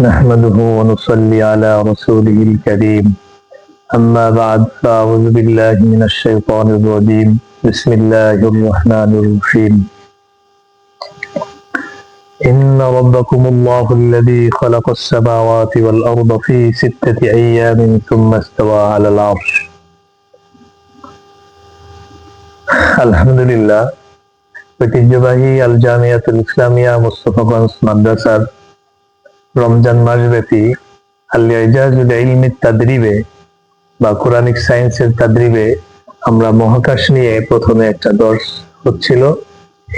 نحمده ونصلي على رسوله الكريم أما بعد فأعوذ بالله من الشيطان الرجيم بسم الله الرحمن الرحيم إن ربكم الله الذي خلق السماوات والأرض في 6 أيام ثم استوى على العرش الحمد لله ঐতিহ্যবাহী আল জামিয়াতুল ইসলামিয়া মোস্তফাগঞ্জ মাদ্রাসার রমজান মাসব্যাপী আল ইজাজুল ইলমি তাদরিবে বা কোরআনিক সায়েন্সের তাদরিবে আমরা মহাকাশ নিয়ে প্রথমে একটা দর্স হচ্ছিল।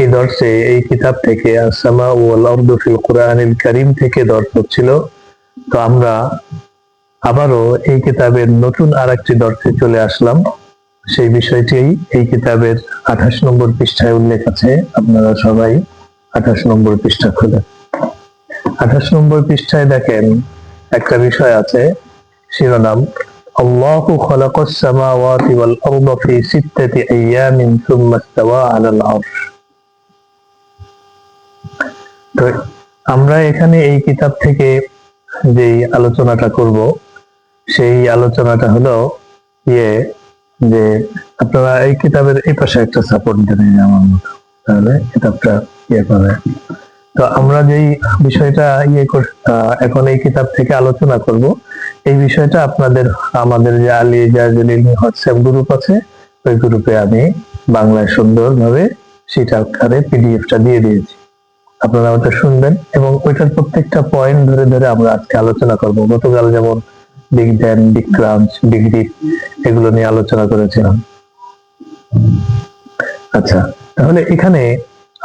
এই দর্সে এই কিতাব থেকে আস-সামা ওয়াল আরদু ফিল কুরআনিল কারীম থেকে দর্স হচ্ছিল। তো আমরা আবারও এই কিতাবের নতুন আরেকটি দর্সে চলে আসলাম। সেই বিষয়টি এই কিতাবের 28 নম্বর পৃষ্ঠায় উল্লেখ আছে। আপনারা সবাই 28 নম্বর পৃষ্ঠা খুলেন। 28 নম্বর পৃষ্ঠায় দেখেন একটা বিষয় আছে, শিরোনাম আল্লাহু খালাকাস সামাওয়াতি ওয়াল আরদা ফি 6 আইয়ামিন সুম্মা ইসতাওয়া আলাল আরশ। তো আমরা এখানে এই কিতাব থেকে যেই আলোচনাটা করব সেই আলোচনাটা হলো যে আপনারা এই কিতাবের এই পাশে একটা সাপোর্ট দেবেন আমার মতো, তাহলে কিতাবটা পাবে। তো আমরা যেই বিষয়টা এখন এই কিতাব থেকে আলোচনা করব, এই বিষয়টা আমাদের যে আলী ইজাজুল ইলমি হোয়াটসঅ্যাপ গ্রুপ আছে, ওই গ্রুপে আমি বাংলায় সুন্দরভাবে সেটা আকারে পিডিএফটা দিয়ে দিয়েছি। আপনারা ওটা শুনবেন এবং ওইটার প্রত্যেকটা পয়েন্ট ধরে ধরে আমরা আজকে আলোচনা করব। গতকাল যেমন বিগ ব্যাং, বিগ ক্রাঞ্চ, বিগ রিপ এগুলো নিয়ে আলোচনা করেছিলাম। আচ্ছা, তাহলে এখানে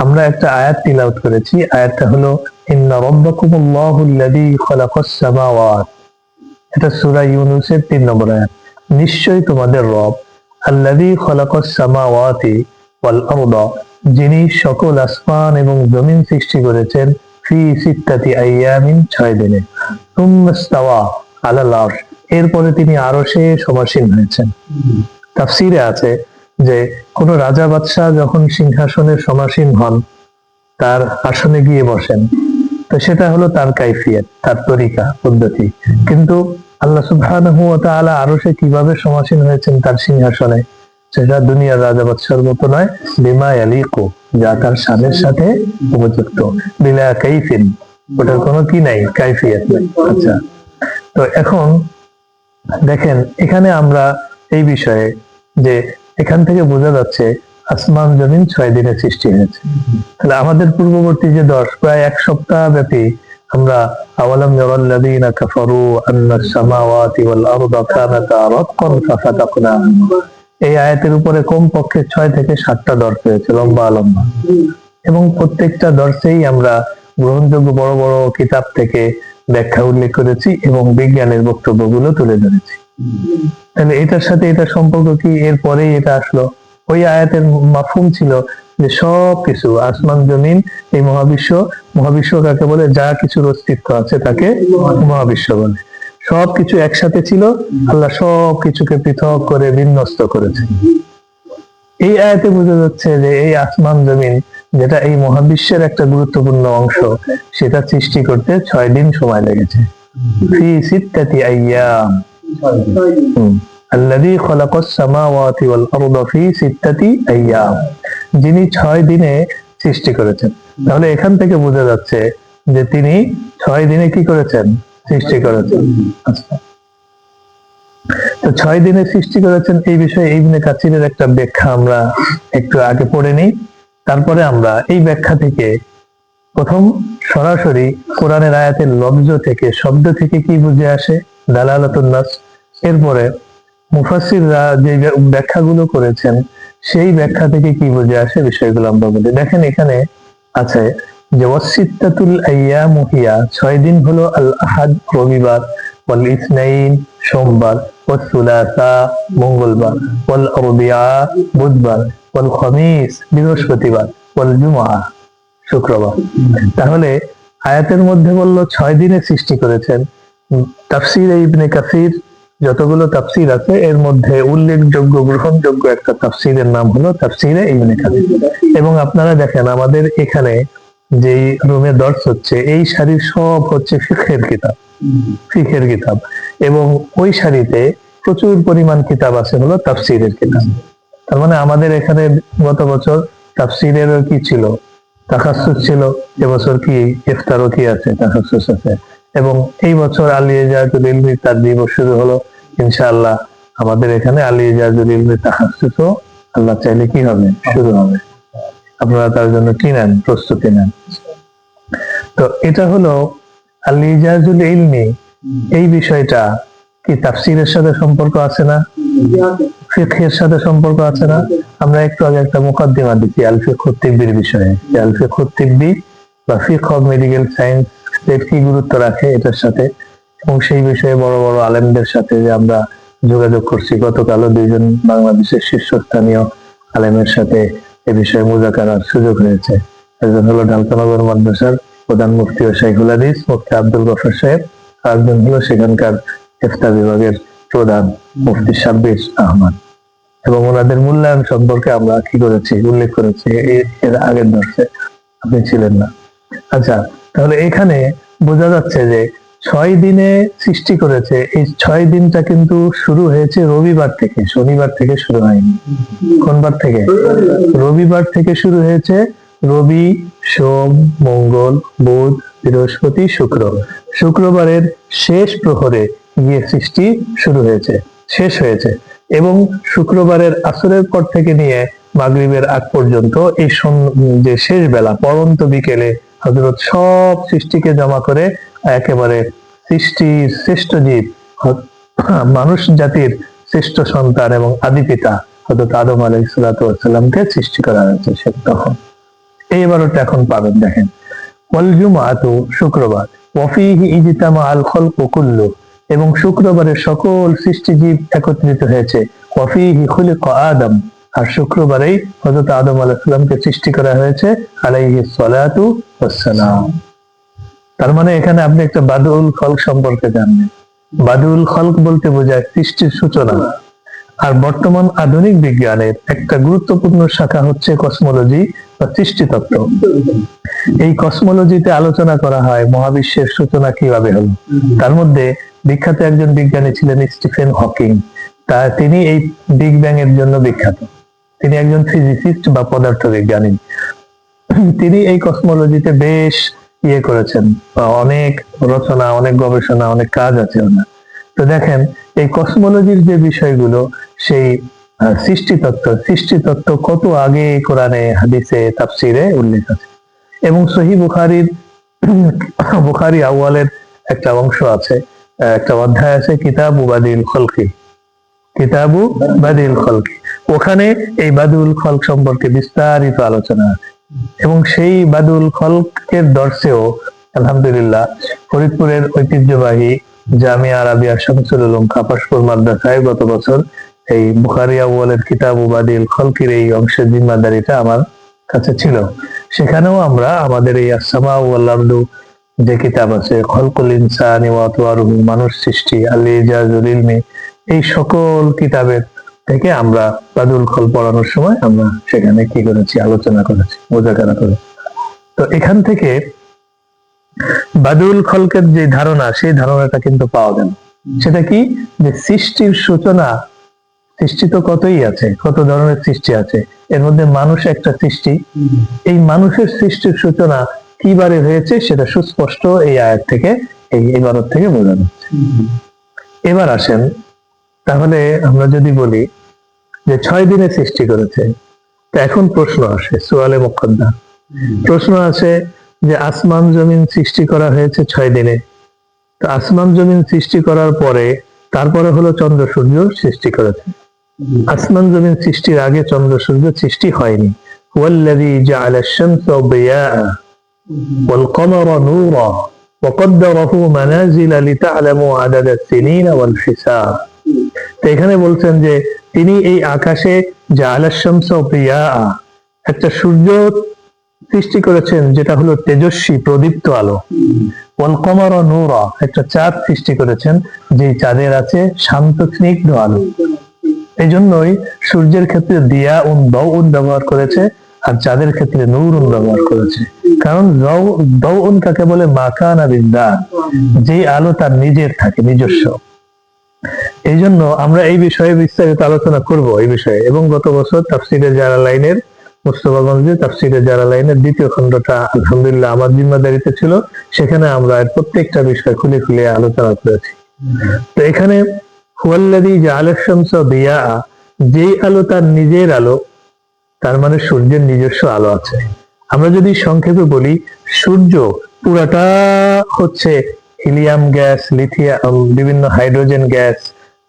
আমরা একটা আয়াত তিলাওয়াত করেছি। আয়াতটা হলো ইন্না রাব্বাকুমুল্লাহুল্লাযী খালাকাস সামাওয়াত। এটা সূরা ইউনূসের 3 নম্বর আয়াত। নিশ্চয়ই তোমাদের রব আল্লাযী খালাকাস সামাওয়াতি ওয়াল আরদা, যিনি সকল আসমান এবং জমিন সৃষ্টি করেছেন ফি 6 আইয়ামিন 6 দিনে সুম্মা ইসতাওয়া আলাল আরশ, এরপরে তিনি আরশে সমাসীন হয়েছেন। তাফসীরে আছে যে কোন রাজা বাদশাহ যখন সিংহাসনে সমাসীন হন, তার আসনে গিয়ে বসেন, তো সেটা হলো তার কাইফিয়ত, তার তরিকা, পদ্ধতি। কিন্তু আল্লাহ সুবহানাহু ওয়া তাআলা আরশে কিভাবে সমাসীন হয়েছেন তার সিংহাসনে, সেটা দুনিয়ার রাজা বাদশার মতো নয়, বিমা ইয়ালিকু, যা তার শানের সাথে উপযুক্ত, বিলা কাইফিন, ওটার কোনো কি নাই, কাইফিয়ত নাই। আচ্ছা, তো এখন দেখেন এখানে আমরা এই বিষয়ে যে এখান থেকে বোঝা যাচ্ছে আসমান জমিন 6 দিনে সৃষ্টি হয়েছে। তাহলে আমাদের পূর্ববর্তী যে দর্শ প্রায় 1 সপ্তাহ ব্যাপী আমরা আওয়ালাম ইয়ারাল্লাযীনা কাফারু আন্নাস সামাওয়াতি ওয়াল আরদা কানাতা রাতকান ফাফাতাকনাহুমা, এই আয়াতের উপরে কমপক্ষে 6 থেকে 7টা দর্শ হয়েছে, লম্বা লম্বা, এবং প্রত্যেকটা দর্শেই আমরা গ্রহণযোগ্য বড় বড় কিতাব থেকে ব্যাখ্যা উল্লেখ করেছি এবং বিজ্ঞানের বক্তব্যগুলো তুলে ধরেছি। তাহলে এটার সাথে এটা সম্পর্ক কি? এরপরেই এটা আসলো। ওই আয়াতের মাফহুম ছিল যে সব কিছু আসমান জমিন, এই মহাবিশ্ব কাকে বলে? যা কিছুর অস্তিত্ব আছে তাকে মহাবিশ্ব বলে। সবকিছু একসাথে ছিল, আল্লাহ সব কিছুকে পৃথক করে বিন্যস্ত করেছেন। এই আয়াতে বোঝা যাচ্ছে যে এই আসমান জমিন, যেটা এই মহাবিশ্বের একটা গুরুত্বপূর্ণ অংশ, সেটা সৃষ্টি করতে 6 দিন সময় লেগেছে। ফি 6 আইয়াম আল্লাযী খালাকাস সামাওয়াতি ওয়াল আরদা ফি 6 আইয়াম, যিনি 6 দিনে সৃষ্টি করেছেন। তাহলে এখান থেকে বোঝা যাচ্ছে যে তিনি 6 দিনে কি করেছেন? সৃষ্টি করেছেন। আচ্ছা, তো 6 দিনে সৃষ্টি করেছেন, এই বিষয়ে ইবনে কাসিরের একটা ব্যাখ্যা আমরা একটু আগে পড়ে নিই। তারপরে আমরা এই ব্যাখ্যা থেকে প্রথম সরাসরি কোরআনের আয়াতের লফজ থেকে, শব্দ থেকে কি বুঝে আসে, দালালাতুন নাস। এরপরে মুফাসসিররা যে ব্যাখ্যাগুলো করেছেন সেই ব্যাখ্যা থেকে কি বুঝে আসে, বিষয়গুলো আমরা বলি। দেখেন এখানে আছে যে ওয়াসিত্তাতুল আইয়ামু হিয়া, 6 দিন হলো আল আহাদ রবিবার, ওয়াল ইসনাইন সোমবার, ওয়াস সুলাসা মঙ্গলবার, ওয়াল আরবিআ বুধবার, ওয়াল খামিস বৃহস্পতিবার, ওয়াল জুমআ শুক্রবার। তাহলে আয়াতের মধ্যে বললো 6 দিনে সৃষ্টি করেছেন। তাফসীরে ইবনে কাসির যতগুলো তাফসীর আছে এর মধ্যে উল্লেখযোগ্য গ্রহণযোগ্য একটা তাফসীরের নাম হলো তাফসীরে ইবনে কাসির। এবং আপনারা দেখেন আমাদের এখানে যেই রুমে দর্স হচ্ছে এই সারির সব হচ্ছে ফিকহের কিতাব, এবং ওই সারিতে প্রচুর পরিমাণ কিতাব আছে হলো তাফসিরের কিতাব। তার মানে আমাদের এখানে গত বছর তাফসিরেরও কি ছিল, তাখাসসুস ছিল, এবছর কি ইফতারও কি আছে, তাখাসসুস আছে। এবং এই বছর আলী ইজাজুল ইলমি তাদবিব শুরু হলো, ইনশাআল্লাহ আমাদের এখানে আলী ইজাজুল ইলমি তাখাসসুসও আল্লাহ চাইলে কি হবে, শুরু হবে। আপনারা তার জন্য কি নেন, প্রস্তুতি নেন। তো এটা হলো আলী ইজাজুল ইলমি। এই বিষয়টা কি তাফসিরের সাথে সম্পর্ক আছে না, ফিকহের সাথে সম্পর্ক আছে না? আমরা একটু আগে একটা মুকদ্দিমা দিচ্ছি আল ফিকহুত তিব্বির বিষয়ে, যে আল ফিকহুত তিব্বি বা ফিকহ অফ মেডিকেল সায়েন্স এর কি গুরুত্ব রাখে এটার সাথে, এবং সেই বিষয়ে বড় বড় আলেমদের সাথে যে আমরা যোগাযোগ করছি। গতকালও দুইজন বাংলাদেশের শীর্ষস্থানীয় আলেমের সাথে এ বিষয়ে মুযাকারার সুযোগ হয়েছে। একজন হলো ঢাকা নগর মাদ্রাসার প্রধান মুফতি ও শাইখুল হাদিস মুফতি আব্দুল গফর সাহেব, আর একজন হলো সেখানকার ইফতা বিভাগের প্রধান মুফতি সাব্বির আহমদ। এবং ওনাদের মূল্যায়ন সম্পর্কে আমরা কি করেছি, উল্লেখ করেছি এর আগের দর্শে, আপনি ছিলেন না। আচ্ছা, তাহলে এখানে বোঝা যাচ্ছে যে 6 দিনে সৃষ্টি করেছে। এই 6 দিনটা কিন্তু শুরু হয়েছে রবিবার থেকে, শনিবার থেকে শুরু হয়নি। কোন বার থেকে? রবিবার থেকে শুরু হয়েছে। রবি, সোম, মঙ্গল, বুধ, বৃহস্পতি, শুক্র। শুক্রবারের শেষ প্রহরে গিয়ে সৃষ্টি শুরু হয়েছে, শেষ হয়েছে। এবং শুক্রবারের আসরের পর থেকে নিয়ে মাগরিবের আগ পর্যন্ত এই যে শেষ বেলা পরন্ত বিকেলে হযরত সব সৃষ্টিকে জমা করে একেবারে সৃষ্টির শ্রেষ্ঠ জীব, মানুষ জাতির শ্রেষ্ঠ সন্তান এবং আদি পিতা হযরত আদম আলাইহিস সালাতু ওয়াস সালামকে সৃষ্টি করা হয়েছে। সে তখন এই 12টা এখন পাবেন। দেখেন, ওয়াল জুমআতু শুক্রবার, ওয়া ফীহি ইজতামা আল খালকু কুল্লু, এবং শুক্রবারে সকল সৃষ্টিজীব একত্রিত হয়েছে। ওয়া ফীহি খুলিকা আদম, আর শুক্রবারেই হযরত আদম আলাইহিস সালামকে সৃষ্টি করা হয়েছে আলাইহিস সালাতু ওয়াস সালাম। তার মানে এখানে আপনি একটা বাদউল খলক সম্পর্কে জানবেন। বাদউল খলক বলতে বোঝায় সৃষ্টির সূচনা। আর বর্তমান আধুনিক বিজ্ঞানের একটা গুরুত্বপূর্ণ শাখা হচ্ছে কসমোলজি বা সৃষ্টিতত্ত্ব। এই কসমোলজিতে আলোচনা করা হয় মহাবিশ্বের সূচনা কিভাবে হলো। তার মধ্যে বিখ্যাত একজন বিজ্ঞানী ছিলেন স্টিফেন হকিং। তিনি এই বিগ ব্যাং এর জন্য বিখ্যাত। তিনি একজন ফিজিসিস্ট বা পদার্থবিজ্ঞানী। তিনি এই কসমোলজিতে বেশ করেছেন, অনেক রচনা, অনেক গবেষণা, অনেক কাজ আছে ওনার। তো দেখেন, এই কসমোলজির যে বিষয়গুলো, সেই সৃষ্টিতত্ত্ব কত আগে কোরআনে, হাদিসে, তাফসিরে উল্লেখ আছে। এবং সহিহ বুখারী আউয়ালের একটা অংশ আছে, একটা অধ্যায় আছে কিতাবু বাদিল খলকি, কিতাবু বাদিল খলকি। ওখানে এই বাদুল খলক সম্পর্কে বিস্তারিত আলোচনা আছে। এবং সেই বাদুল খলকের দর্শেও আলহামদুলিল্লাহ ফরিদপুরের ঐতিহ্যবাহী জামিয়া আরাবিয়া শামসুল উলুম কাপাসপুর মাদ্রাসায় গত বছর এই বুখারী আউয়ালের কিতাবু বাদিল খলকির এই অংশের জিম্মাদারিটা আমার কাছে ছিল। সেখানেও আমরা আমাদের এই আসসামা ওয়াল আরদু যে কিতাব আছে, খলকুল ইনসানি ওয়া আতওয়ারুহু, মানুষ সৃষ্টি, আল ইজাজুল ইলমি, এই সকল কিতাবের থেকে আমরা বাদুল খল পড়ানোর সময় আমরা সেখানে কি করেছি, আলোচনা করেছি, মুযাকারা করেছি। তো এখান থেকে বাদুল খলকের যে ধারণা, সেই ধারণাটা কিন্তু পাওয়া গেল। সেটা কি, যে সৃষ্টির সূচনা, সৃষ্টি তো কতই আছে, কত ধরনের সৃষ্টি আছে, এর মধ্যে মানুষ একটা সৃষ্টি। এই মানুষের সৃষ্টির সূচনা কিবারে হয়েছে সেটা সুস্পষ্ট এই আয়াত থেকে, এই ইবারত থেকে বোঝা যাচ্ছে। এবার আসেন, তাহলে আমরা যদি বলি যে 6 দিনে সৃষ্টি করেছে, তো এখন প্রশ্ন আসে, সুয়ালে মুকদ্দাম প্রশ্ন আছে যে আসমান জমিন সৃষ্টি করা হয়েছে 6 দিনে। তো আসমান জমিন সৃষ্টি করার পরে তারপরে হলো চন্দ্র সূর্য সৃষ্টি করেছে। আসমান জমিন সৃষ্টির আগে চন্দ্র সূর্য সৃষ্টি হয়নি। ওয়াল্লাযী জাআলা আশ-শামসা দিয়াআ ওয়াল কমারা নূরা ওয়া কদ্দারাহু মানাজিলা লিতা'লামু আদাদা আস-সিনিনা ওয়াল হিসাব। তো এখানে বলছেন যে তিনি এই আকাশে জাআলা আশ-শামসা দিয়াআ, একটা সূর্য সৃষ্টি করেছেন যেটা হলো তেজস্বী প্রদীপ্ত আলো। ওয়াল কমারা নূরা, একটা চাঁদ সৃষ্টি করেছেন যে চাঁদের আছে শান্ত স্নিগ্ধ আলো। এই জন্যই সূর্যের ক্ষেত্রে দিয়া উন দাউন ব্যবহার করেছে, আর চাঁদের ক্ষেত্রে নূরুন ব্যবহার করেছে। কারণ দাউন কাকে বলে? মাকানা বিদ্যাত, যে আলো তার নিজের থাকে, নিজস্ব। এই জন্য আমরা এই বিষয়ে বিস্তারিত আলোচনা করব এই বিষয়ে। এবং গত বছর তাফসিরে জালালাইনের, মুস্তাফাগঞ্জে তাফসিরে জালালাইনের দ্বিতীয় খণ্ডটা আলহামদুলিল্লাহ আমার জিম্মাদারিতে ছিল, সেখানে আমরা এর প্রত্যেকটা বিষয় খুলে খুলে আলোচনা করেছি। তো এখানে হুয়াল্লাযী জাআলা শামসা দিয়া, যেই আলো তার নিজের আলো, তার মানে সূর্যের নিজস্ব আলো আছে। আমরা যদি সংক্ষেপে বলি, সূর্য পুরাটা হচ্ছে হিলিয়াম গ্যাস, লিথিয়াম, বিভিন্ন হাইড্রোজেন গ্যাস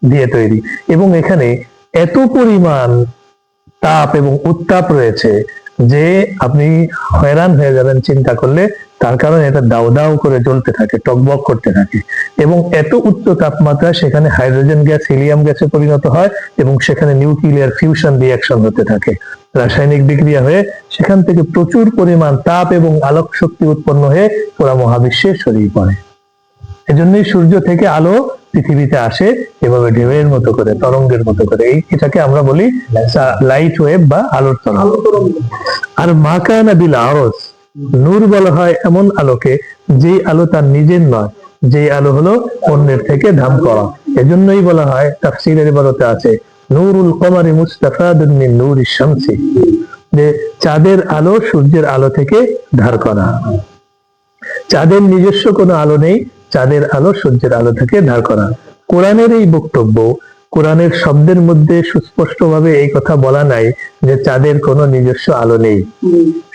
দিয়ে তৈরি, এবং এখানে এত পরিমাণ তাপ এবং উত্তাপ রয়েছে যে আপনি হয়রান হয়ে যাবেন চিন্তা করলে। তার কারণ এটা দাউ দাউ করে জ্বলতে থাকে, টকবক করতে থাকে, এবং এত উচ্চ তাপমাত্রা সেখানে হাইড্রোজেন গ্যাস হিলিয়াম গ্যাসে পরিণত হয়, এবং সেখানে নিউক্লিয়ার ফিউশন রিঅ্যাকশন হতে থাকে, রাসায়নিক বিক্রিয়া হয়ে সেখান থেকে প্রচুর পরিমাণ তাপ এবং আলোক শক্তি উৎপন্ন হয়ে পুরা মহাবিশ্বে ছড়িয়ে পড়ে। এজন্যই সূর্য থেকে আলো পৃথিবীতে আসে এভাবে ঢেউয়ের মতো করে, তরঙ্গের মতো করে। এটাকে আমরা বলি লাইট ওয়েভ বা আলোর তরঙ্গ। আর মাকানা বিল আরজ, নূর বলা হয় এমন আলোকে যে আলো তার নিজের নয়, যে আলো হলো অন্যের থেকে ধাম করা। এজন্যই বলা হয়, তাফসীরের ইবারতে আছে, নূরুল কমারি মুস্তাফাদুন মিন নূরিশ শামসি, যে চাঁদের আলো সূর্যের আলো থেকে ধার করা। চাঁদের নিজস্ব কোনো আলো নেই, চাঁদের আলো সূর্যের আলো থেকে ধার করা। কোরআনের এই বক্তব্য, কোরআনের শব্দের মধ্যে সুস্পষ্টভাবে এই কথা বলা নাই যে চাঁদের কোনো নিজস্ব আলো নেই,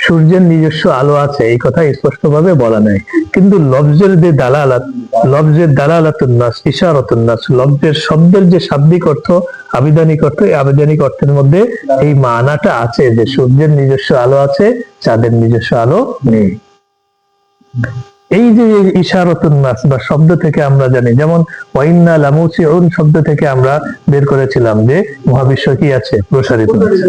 সূর্যের নিজস্ব আলো আছে, এই কথা স্পষ্টভাবে বলা নাই। কিন্তু লফজের যে দালালাত, লফজের দালালাতুন নাস, ইশারাতুন নাস, লফজের শব্দের যে শাব্দিক অর্থ, আবিধানিক অর্থ, এই আবিধানিক অর্থের মধ্যে এই মানাটা আছে যে সূর্যের নিজস্ব আলো আছে, চাঁদের নিজস্ব আলো নেই। এই যে ইশারাতুন নাস বা শব্দ থেকে আমরা জানি, যেমন ওয়াইন্না লামুসিউন শব্দ থেকে আমরা বের করেছিলাম যে মহাবিশ্ব কি আছে? প্রসারিত আছে।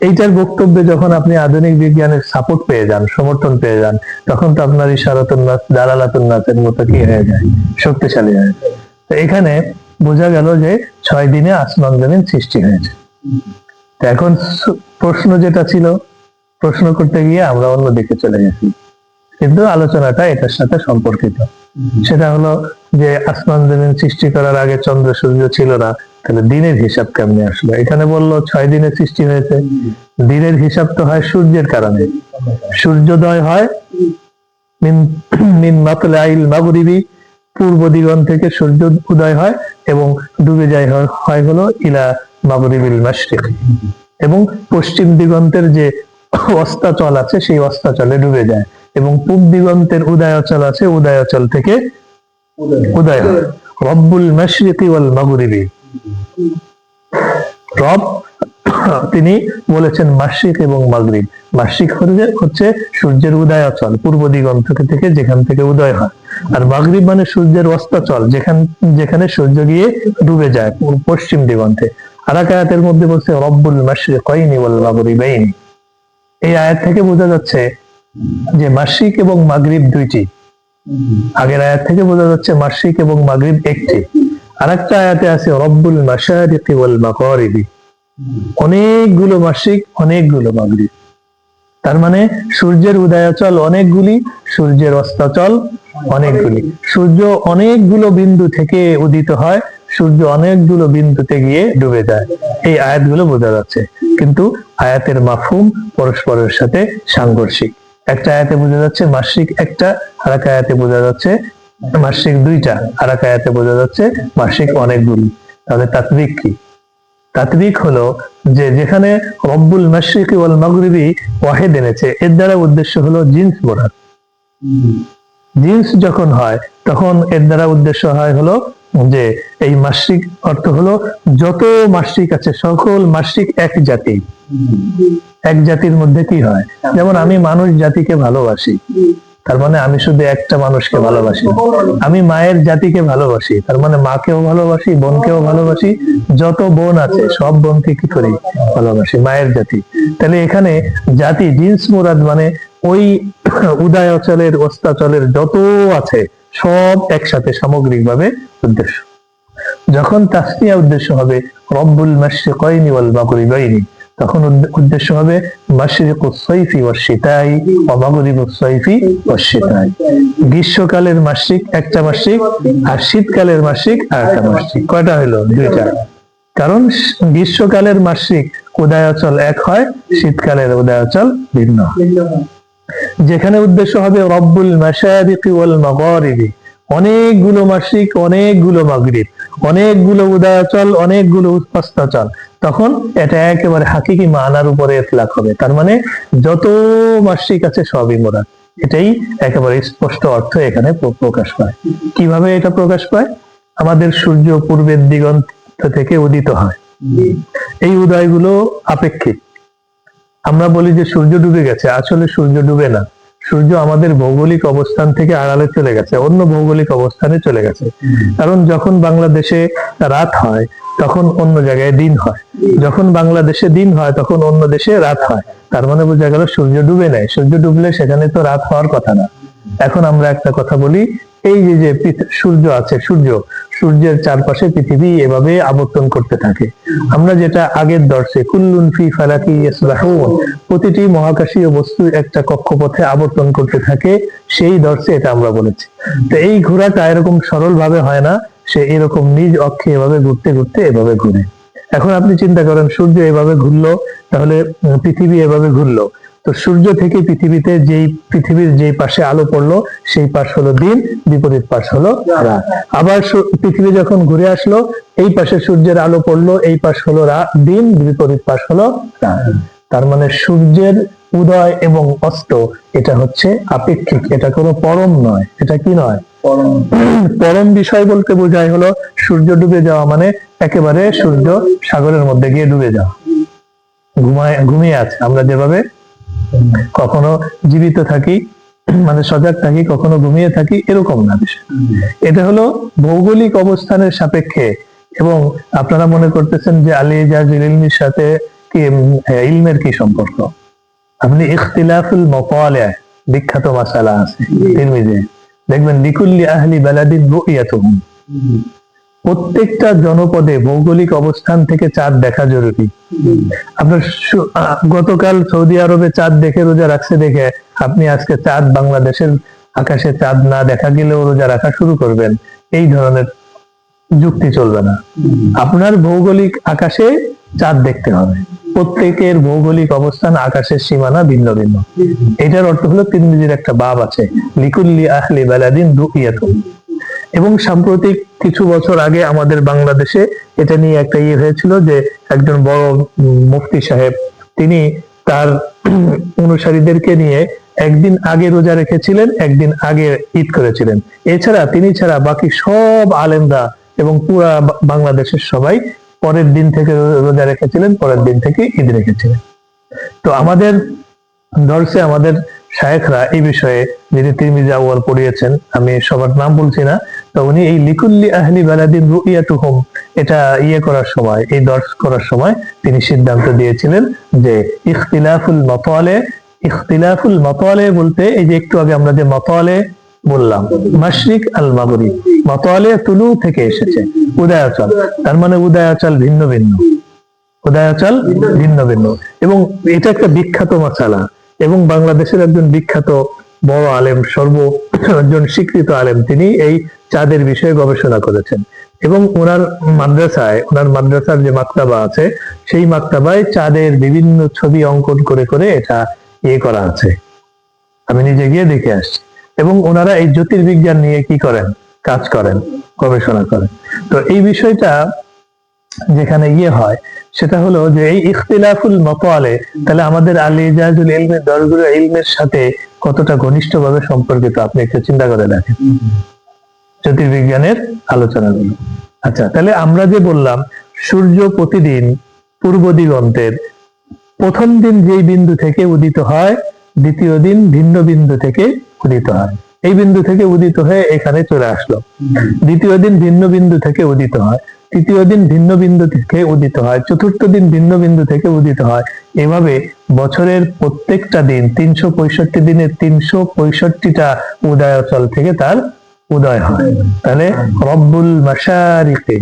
এইটার বক্তব্যে যখন আপনি আধুনিক বিজ্ঞানের সাপোর্ট পেয়ে যান, সমর্থন পেয়ে যান, তখন তো আপনার ইশারাতুন নাস, দালালাতুন নাসের মতো কি হয়ে যায়? শক্তিশালী হয়ে যায়। তো এখানে বোঝা গেল যে 6 দিনে আসমান জমিন সৃষ্টি হয়েছে। তো এখন প্রশ্ন যেটা ছিল, প্রশ্ন করতে গিয়ে আমরা অন্যদিকে চলে গেছি, কিন্তু আলোচনাটা এটার সাথে সম্পর্কিত। সেটা হলো যে আসমান জমিন সৃষ্টি করার আগে চন্দ্র সূর্য ছিল না, তাহলে দিনের হিসাব কেমনে আসলো? এখানে বললো 6 দিনে সৃষ্টি হয়েছে। দিনের হিসাব তো হয় সূর্যের কারণে। সূর্যোদয় হয় মিন মাতলাইল মাগরিবি, পূর্ব দিগন্ত থেকে সূর্য উদয় হয়, এবং ডুবে যায় হয় হলো ইলা মাগরিবিল মাশরিক, এবং পশ্চিম দিগন্তের যে অস্তাচল আছে সেই অস্তাচলে ডুবে যায়, এবং পূব দিগন্তের উদয়াচল আছে, উদয়াচল থেকে উদয় হয়। রব্বুল মাশরিকি ওয়াল মাগরিবি, রব তিনি বলেছেন মাশরিক এবং মাগরিব। মাশরিক হচ্ছে সূর্যের উদয়াচল, পূর্ব দিগন্ত থেকে যেখান থেকে উদয় হয়, আর মাগরিব মানে সূর্যের অস্তাচল, যেখানে সূর্য গিয়ে ডুবে যায় পশ্চিম দিগন্তে। আর এক আয়াতের মধ্যে বলছে রব্বুল মাশরিকাইনি ওয়াল মাগরিবাইনি। এই আয়াত থেকে বোঝা যাচ্ছে যে মাশরিক এবং মাগরিব দুইটি। আগের আয়াত থেকে বোঝা যাচ্ছে মাশরিক এবং মাগরিব একটি। আরেকটা আয়াতে আছে রব্বুল মাশারিকি ওয়াল মাগারিবি, অনেকগুলো মাশরিক, অনেকগুলো মাগরিব। তার মানে সূর্যের উদয়াচল অনেকগুলি, সূর্যের অস্তাচল অনেকগুলি। সূর্য অনেকগুলো বিন্দু থেকে উদিত হয়, সূর্য অনেকগুলো বিন্দুতে গিয়ে ডুবে যায়। এই আয়াতগুলো বোঝা যাচ্ছে, কিন্তু আয়াতের মাফহুম পরস্পরের সাথে সাংঘর্ষিক। একটা আয়াতে বোঝা যাচ্ছে মাশরিক একটা, আর এক আয়াতে বোঝা যাচ্ছে মাশরিক দুইটা, আর এক আয়াতে বোঝা যাচ্ছে মাশরিক অনেকগুলি। তাহলে তাতবিক কি? তাতবিক হলো যে যেখানে রব্বুল মাশরিকি ওয়াল মাগরিবি ওয়াহিদ এনেছে, এর দ্বারা উদ্দেশ্য হলো জিন্স বোঝানো। জিন্স যখন হয় তখন এর দ্বারা উদ্দেশ্য হয় হলো যে এই মাশরিক অর্থ হলো যত মাশরিক আছে সকল মাশরিক এক জাতি। এক জাতির মধ্যে কি হয়? যেমন আমি মানুষ জাতিকে ভালোবাসি, তার মানে আমি শুধু একটা মানুষকে ভালোবাসি। আমি মায়ের জাতিকে ভালোবাসি, তার মানে মাকেও ভালোবাসি, বোনকেও ভালোবাসি, যত বোন আছে সব বোনকে কি করি? ভালোবাসি, মায়ের জাতি। তাহলে এখানে জাতি জিন্স মুরাদ, মানে ওই উদয়াচলের অস্তাচলের যত আছে সব একসাথে সামগ্রিকভাবে উদ্দেশ্য। যখন তাসনিয়া উদ্দেশ্য হবে রব্বুল মাশরিকাইনি ওয়াল মাগরিবাইনি, তখন উদ্দেশ্য হবে মাশরিকুস সাইফি ওয়াশ শিতাই ওয়া মাগরিবুস সাইফি ওয়াশ শিতাই। গ্রীষ্মকালের মাসিক একটা মাসিক, আর শীতকালের মাসিক আর একটা মাসিক। কয়টা হলো? দুইটা। কারণ গ্রীষ্মকালের মাসিক উদয়াচল এক হয়, শীতকালের উদয়াচল ভিন্ন। যেখানে উদ্দেশ্য হবে রব্বুল মাশারিকি ওয়াল মাগারিবি, অনেকগুলো মাসিক, অনেকগুলো মাগরিব, অনেকগুলো উদয়াচল, অনেকগুলো অস্তাচল, তখন এটা একেবারে হাকিকি মানার উপরে ইতলাক হবে। তার মানে যত মাসিক আছে সবই মোরাদ। এটাই একেবারে স্পষ্ট অর্থ এখানে প্রকাশ পায়। কিভাবে এটা প্রকাশ পায়? আমাদের সূর্য পূর্বের দিগন্ত থেকে উদিত হয়, এই উদয়গুলো আপেক্ষিক। আমরা বলি যে সূর্য ডুবে গেছে, আসলে সূর্য ডুবে না। সূর্য আমাদের ভৌগোলিক অবস্থান থেকে আড়ালে চলে গেছে, অন্য ভৌগোলিক অবস্থানে চলে গেছে। কারণ যখন বাংলাদেশে রাত হয় তখন অন্য জায়গায় দিন হয়, যখন বাংলাদেশে দিন হয় তখন অন্য দেশে রাত হয়। তার মানে বোঝা গেল সূর্য ডুবে নাই। সূর্য ডুবলে সেখানে তো রাত হওয়ার কথা না। এখন আমরা একটা কথা বলি, এই যে সূর্য আছে, সূর্যের চারপাশে পৃথিবী এভাবে আবর্তন করতে থাকে। আমরা যেটা আগের দর্শে কুল্লুন ফি ফালাকি ইয়াসবাহুন, প্রতিটি মহাকাশীয় বস্তু একটা কক্ষপথে আবর্তন করতে থাকে, সেই দর্শে এটা আমরা বলেছি। তো এই ঘোরাটা এরকম সরল ভাবে হয় না, সে এরকম নিজ অক্ষে এভাবে ঘুরতে ঘুরতে এভাবে ঘুরে। এখন আপনি চিন্তা করেন, সূর্য এভাবে ঘুরলো, তাহলে পৃথিবী এভাবে ঘুরলো, তো সূর্য থেকে পৃথিবীতে পৃথিবীর যেই পাশে আলো পড়লো সেই পাশ হলো দিন, বিপরীত পাশ হলো রাত। আবার পৃথিবী যখন ঘুরে আসলো, এই পাশে সূর্যের আলো পড়লো, এই পাশ হলো দিন, বিপরীত পাশ হলো রাত। তার মানে সূর্যের উদয় এবং অস্ত এটা হচ্ছে আপেক্ষিক, এটা কোনো পরম নয়। এটা কি নয়? পরম বিষয় বলতে বোঝায় হলো সূর্য ডুবে যাওয়া, মানে একেবারে সূর্য সাগরের মধ্যে গিয়ে ডুবে যাওয়া, ঘুমিয়ে আছে। আমরা যেভাবে কখনো জীবিত থাকি, মানে সজাগ থাকি, কখনো ঘুমিয়ে থাকি, এরকম না বিষয়। এটা হলো ভৌগোলিক অবস্থানের সাপেক্ষে। এবং আপনারা মনে করতেছেন যে আলী ইজাজুল ইলমির সাথে কি ইলমের কি সম্পর্ক? আপনি ইখতিলাফুল মাতালি', বিখ্যাত মাসালা আছে তিরমিজি, দেখবেন লিকুল্লি আহলি বালাদিন রু'য়াতুহুম, প্রত্যেকটা জনপদে ভৌগোলিক অবস্থান থেকে চাঁদ দেখা জরুরি। আপনার গতকাল সৌদি আরবে চাঁদ দেখে রোজা রাখছে দেখে আপনি আজকে চাঁদ বাংলাদেশের আকাশে চাঁদ না দেখা গেলেও রোজা রাখা শুরু করবেন, এই ধরনের যুক্তি চলবে না। আপনার ভৌগোলিক আকাশে চাঁদ দেখতে হবে। প্রত্যেকের ভৌগোলিক অবস্থান, আকাশের সীমানা ভিন্ন ভিন্ন। এটার অর্থ হলো তিরমিজির একটা বাব আছে, লিকুল্লি আহলি বালাদিন রু'য়াতুহুম। এবং সাম্প্রতিক কিছু বছর আগে আমাদের বাংলাদেশে এটা নিয়ে একটা হয়েছিল যে একজন বড় মুফতি সাহেব, তিনি তার অনুসারীদেরকে নিয়ে একদিন আগে রোজা রেখেছিলেন, একদিন আগে ঈদ করেছিলেন। এছাড়া তিনি ছাড়া বাকি সব আলেমরা এবং পুরা বাংলাদেশের সবাই পরের দিন থেকে রোজা রেখেছিলেন, পরের দিন থেকে ঈদ রেখেছিলেন। তো আমাদের দর্শে আমাদের শায়েখরা এই বিষয়ে, যিনি তিরমিজি আউয়াল পড়িয়েছেন, আমি সবার নাম বলছি না, তো উনি এই লিকুল্লি আহলি বালাদিন রু'য়াতুহুম এটা করার সময়, এই দর্শ করার সময় তিনি সিদ্ধান্ত দিয়েছিলেন যে ইখতিলাফুল মাতালি বলতে, এই যে একটু আগে আমরা যে মাতালি বললাম, মাশরিক আল মাগরিব, মাতালি তুলু থেকে এসেছে, উদয়াচল, তার মানে উদয়াচল ভিন্ন ভিন্ন, উদয়াচল ভিন্ন ভিন্ন। এবং এটা একটা বিখ্যাত মাসালা, এবং বাংলাদেশের একজন বিখ্যাত বড় আলেম, একজন স্বীকৃত আলেম, তিনি এই চাঁদের বিষয়ে গবেষণা করেছেন। এবং ওনার মাদ্রাসার যে মাকতাবা আছে, সেই মাকতাবায় চাঁদের বিভিন্ন ছবি অঙ্কন করে করে এটা করা আছে। আমি নিজে গিয়ে দেখে আসছি। এবং ওনারা এই জ্যোতির্বিজ্ঞান নিয়ে কি করেন? কাজ করেন, গবেষণা করেন। তো এই বিষয়টা যেখানে হয় সেটা হলো যে এই ইখতিলাফুল মাতালি, তাহলে আমাদের আলী ইজাজুল ইলমের দরগুলো ইলমের সাথে কতটা ঘনিষ্ঠভাবে সম্পর্কিত আপনি একটু চিন্তা করে দেখেন, জ্যোতির্বিজ্ঞানের আলোচনাগুলো। আচ্ছা, তাহলে আমরা যে বললাম সূর্য প্রতিদিন পূর্ব দিগন্তের প্রথম দিন যেই বিন্দু থেকে উদিত হয়, দ্বিতীয় দিন ভিন্ন বিন্দু থেকে উদিত হয়। এই বিন্দু থেকে উদিত হয়ে এখানে চলে আসলো, দ্বিতীয় দিন ভিন্ন বিন্দু থেকে উদিত হয়, তৃতীয় দিন ভিন্ন বিন্দু থেকে উদিত হয়, চতুর্থ দিন ভিন্ন বিন্দু থেকে উদিত হয়। এভাবে বছরের প্রত্যেকটা দিন, 365 দিনের 365টা উদয়াচল থেকে তার উদয় হয়। তাহলে রব্বুল মাশারিকি,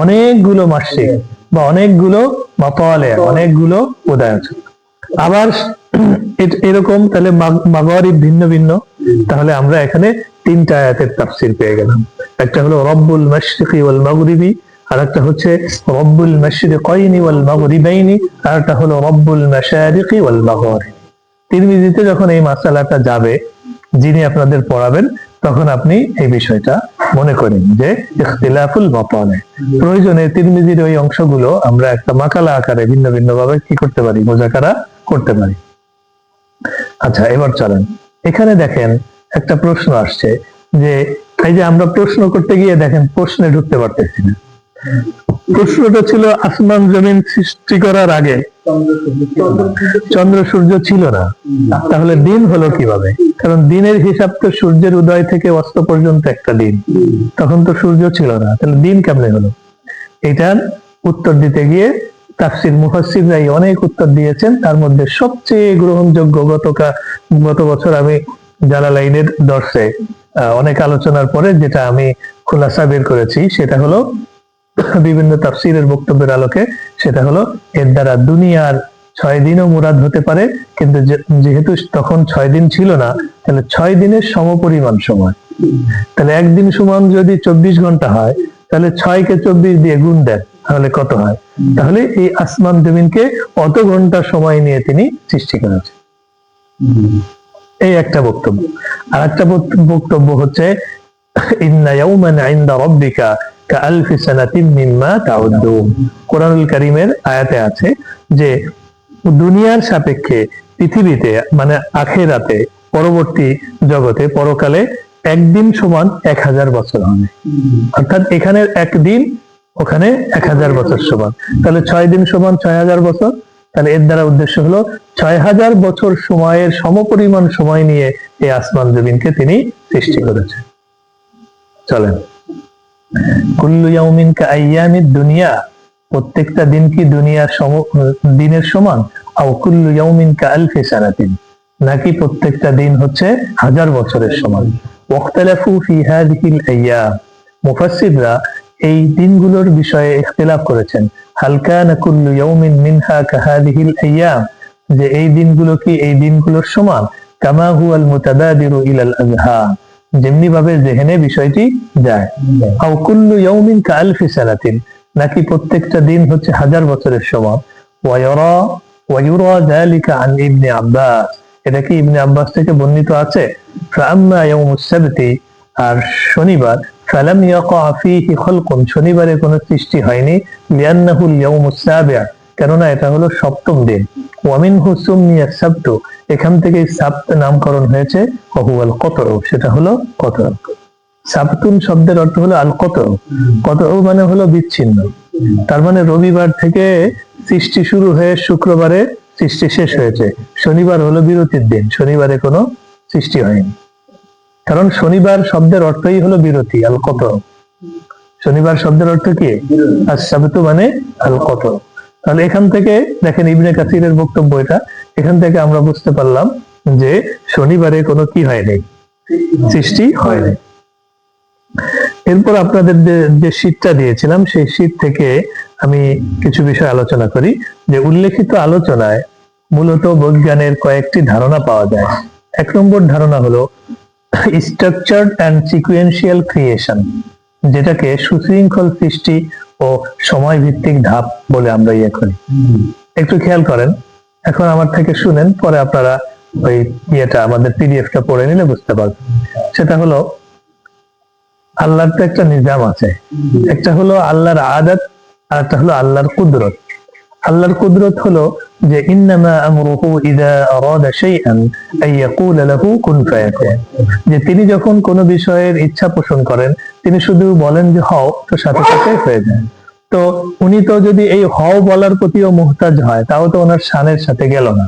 অনেকগুলো মাসিক, বা অনেকগুলো মাতালে, অনেকগুলো উদয়াচল। আবার এরকম তাহলে মাগরিব ভিন্ন ভিন্ন। তাহলে আমরা এখানে তিনটা আয়াতের তাফসীর পেয়ে গেলাম। একটা হলো রব্বুল মাশরিকি ওয়াল মাগরিবি, আর একটা হচ্ছে রব্বুল মাশরিকাইনি ওয়াল মাগরিবাইনি, আর একটা হলো রব্বুল মাশারিকি ওয়াল মাগরিব। তিরমিজিতে যখন এই মাসালাটা যাবে, যিনি আপনাদের পড়াবেন, তখন আপনি এই বিষয়টা মনে করেন যে ইখতিলাফুল মাতালে, প্রয়োজনে তিরমিজির ওই অংশগুলো আমরা একটা মাকালা আকারে ভিন্ন ভিন্ন ভাবে কি করতে পারি, মুযাকারা করতে পারি। আচ্ছা, এবার চলেন, এখানে দেখেন একটা প্রশ্ন আসছে যে এই যে আমরা প্রশ্ন করতে গিয়ে দেখেন প্রশ্নে ঢুকতে পারতেছি না। প্রশ্নটা ছিল আসমান জমিন সৃষ্টি করার আগে চন্দ্র সূর্য ছিল না, তাহলে দিন হলো কিভাবে? কারণ দিনের হিসাব তো সূর্যের উদয় থেকে অস্ত পর্যন্ত একটা দিন, তখন তো সূর্য ছিল না, তাহলে দিন কেমনে হলো? এটার উত্তর দিতে গিয়ে তাফসীর মুফাসসিররাই অনেক উত্তর দিয়েছেন। তার মধ্যে সবচেয়ে গ্রহণযোগ্য, গত বছর আমি জালালাইনের দর্শে অনেক আলোচনার পরে যেটা আমি খুলাসা বের করেছি, সেটা হলো বিভিন্ন তাফসীরের বক্তব্যের আলোকে, সেটা হলো এর দ্বারা দুনিয়ার 6 দিনও মুরাদ হতে পারে, কিন্তু যেহেতু তখন 6 দিন ছিল না, তাহলে 6 দিনের সমপরিমাণ সময়। তাহলে একদিন সমান যদি 24 ঘন্টা হয়, তাহলে 6 কে 24 দিয়ে গুণ দেন, তাহলে কত হয়? তাহলে এই আসমান জমিনকে অত ঘন্টা সময় নিয়ে তিনি সৃষ্টি করেছেন। এই একটা বক্তব্য। আর একটা বক্তব্য হচ্ছে ইন্না ইয়াওমান ইনদা রাব্বিকা কাআলফি সানাতিন মিম্মা তাউদ্দুন। কোরআনুল কারীমের আয়াতে আছে যে দুনিয়ার সাপেক্ষে পৃথিবীতে, মানে আখিরাতে, পরবর্তী জগতে, পরকালে একদিন সমান 1000 বছর হবে। অর্থাৎ এখানে একদিন, ওখানে 1000 বছর সমান। তাহলে 6 দিন সমান 6000 বছর। তাহলে এর দ্বারা উদ্দেশ্য হলো 6000 বছর সময়ের সমপরিমাণ সময় নিয়ে এই আসমান জমিনকে তিনি সৃষ্টি করেছেন। চলেন, কুল্লু ইয়াউমিন কাআইয়ামিদ দুনিয়া, প্রত্যেকটা দিন কি দুনিয়ার দিনের সমান? আও কুল্লু ইয়াউমিন কাআলফি সানাতিন, নাকি প্রত্যেকটা দিন হচ্ছে 1000 বছরের সমান। ওয়াখতালাফু ফি হাযিহিল আইয়াম, মুফাসসিররা এই দিনগুলোর বিষয়ে ইখতিলাফ করেছেন। হাল কানা কুল্লু ইয়াউমিন মিনহা কাহাযিহিল আইয়াম, যে এই দিনগুলো কি এই দিনগুলোর সমান? কামা হুয়াল মুতাবাদিরু ইলাল আযহান, যেমনি ভাবে জেহেনে বিষয়টি যায়। আও কুল্লু ইয়াউমিন কাআলফি সানাতিন, নাকি প্রত্যেকটা দিন হচ্ছে 1000 বছরের সমান। ওয়ায়ুরা যালিকা আন ইবনে আব্বাস, এটা কি ইবনে আব্বাস থেকে বর্ণিত আছে। ফাআম্মা ইয়াউমুস সাবতি, আর শনিবার, ফালাম ইয়াকা ফীহি খালকুন, শনিবারে কোনো সৃষ্টি হয়নি। লিআন্নাহুল ইয়াউমুস সাবিআ, কেননা এটা হলো সপ্তম দিন। ওয়া মিনহু সুম্মিয়া সাবতু, এখান থেকে সাবত নামকরণ হয়েছে। ওয়া হুয়াল কতর, সেটা হলো কতর। সাবতুন শব্দের অর্থ হলো আল কতর। কতর মানে হলো বিচ্ছিন্ন। তার মানে রবিবার থেকে সৃষ্টি শুরু হয়ে শুক্রবারে সৃষ্টি শেষ হয়েছে। শনিবার হলো বিরতির দিন, শনিবারে কোনো সৃষ্টি হয়নি। কারণ শনিবার শব্দের অর্থই হলো বিরতি, আল কতর। শনিবার শব্দের অর্থ কি? আর সাবতু মানে আল কতর। তাহলে এখান থেকে দেখেন ইবনে কাসিরের বক্তব্য এটা, এখান থেকে আমরা বুঝতে পারলাম যে শনিবারে কোনো কি হয়নি, সৃষ্টি হয়নি। এরপর আপনাদের যে শীটটা দিয়েছিলাম, সেই শীট থেকে আমি কিছু বিষয় আলোচনা করি। যে উল্লেখিত আলোচনায় মূলত বৈজ্ঞানের কয়েকটি ধারণা পাওয়া যায়। 1 নম্বর ধারণা হলো স্ট্রাকচার্ড অ্যান্ড সিকুয়েন্সিয়াল ক্রিয়েশন, যেটাকে সুশৃঙ্খল সৃষ্টি ও সময় ভিত্তিক ধাপ বলে আমরা ইয়ে করি। একটু খেয়াল করেন, এখন আমার থেকে শুনেন, পরে আপনারা ওই ইয়েটা আমাদের পিডিএফটা পড়ে নিলে বুঝতে পারবেন। সেটা হলো আল্লাহর তো একটা নিজাম আছে, একটা হলো আল্লাহর আদাত, আর একটা হলো আল্লাহর কুদরত। আল্লাহর কুদরত হলো যে ইন্নামা আমরুহু ইযা আরাদা শাইআন আন ইয়াকুলা লাহু কুন ফায়াকুন, যে তিনি যখন কোনো বিষয়ের ইচ্ছা পোষণ করেন, তিনি শুধু বলেন যে হও, তো সাথে সাথে হয়ে যায়। তো উনি তো যদি এই হও বলার প্রতিও মুহতাজ হয়, তাও তো ওনার শানের সাথে গেল না।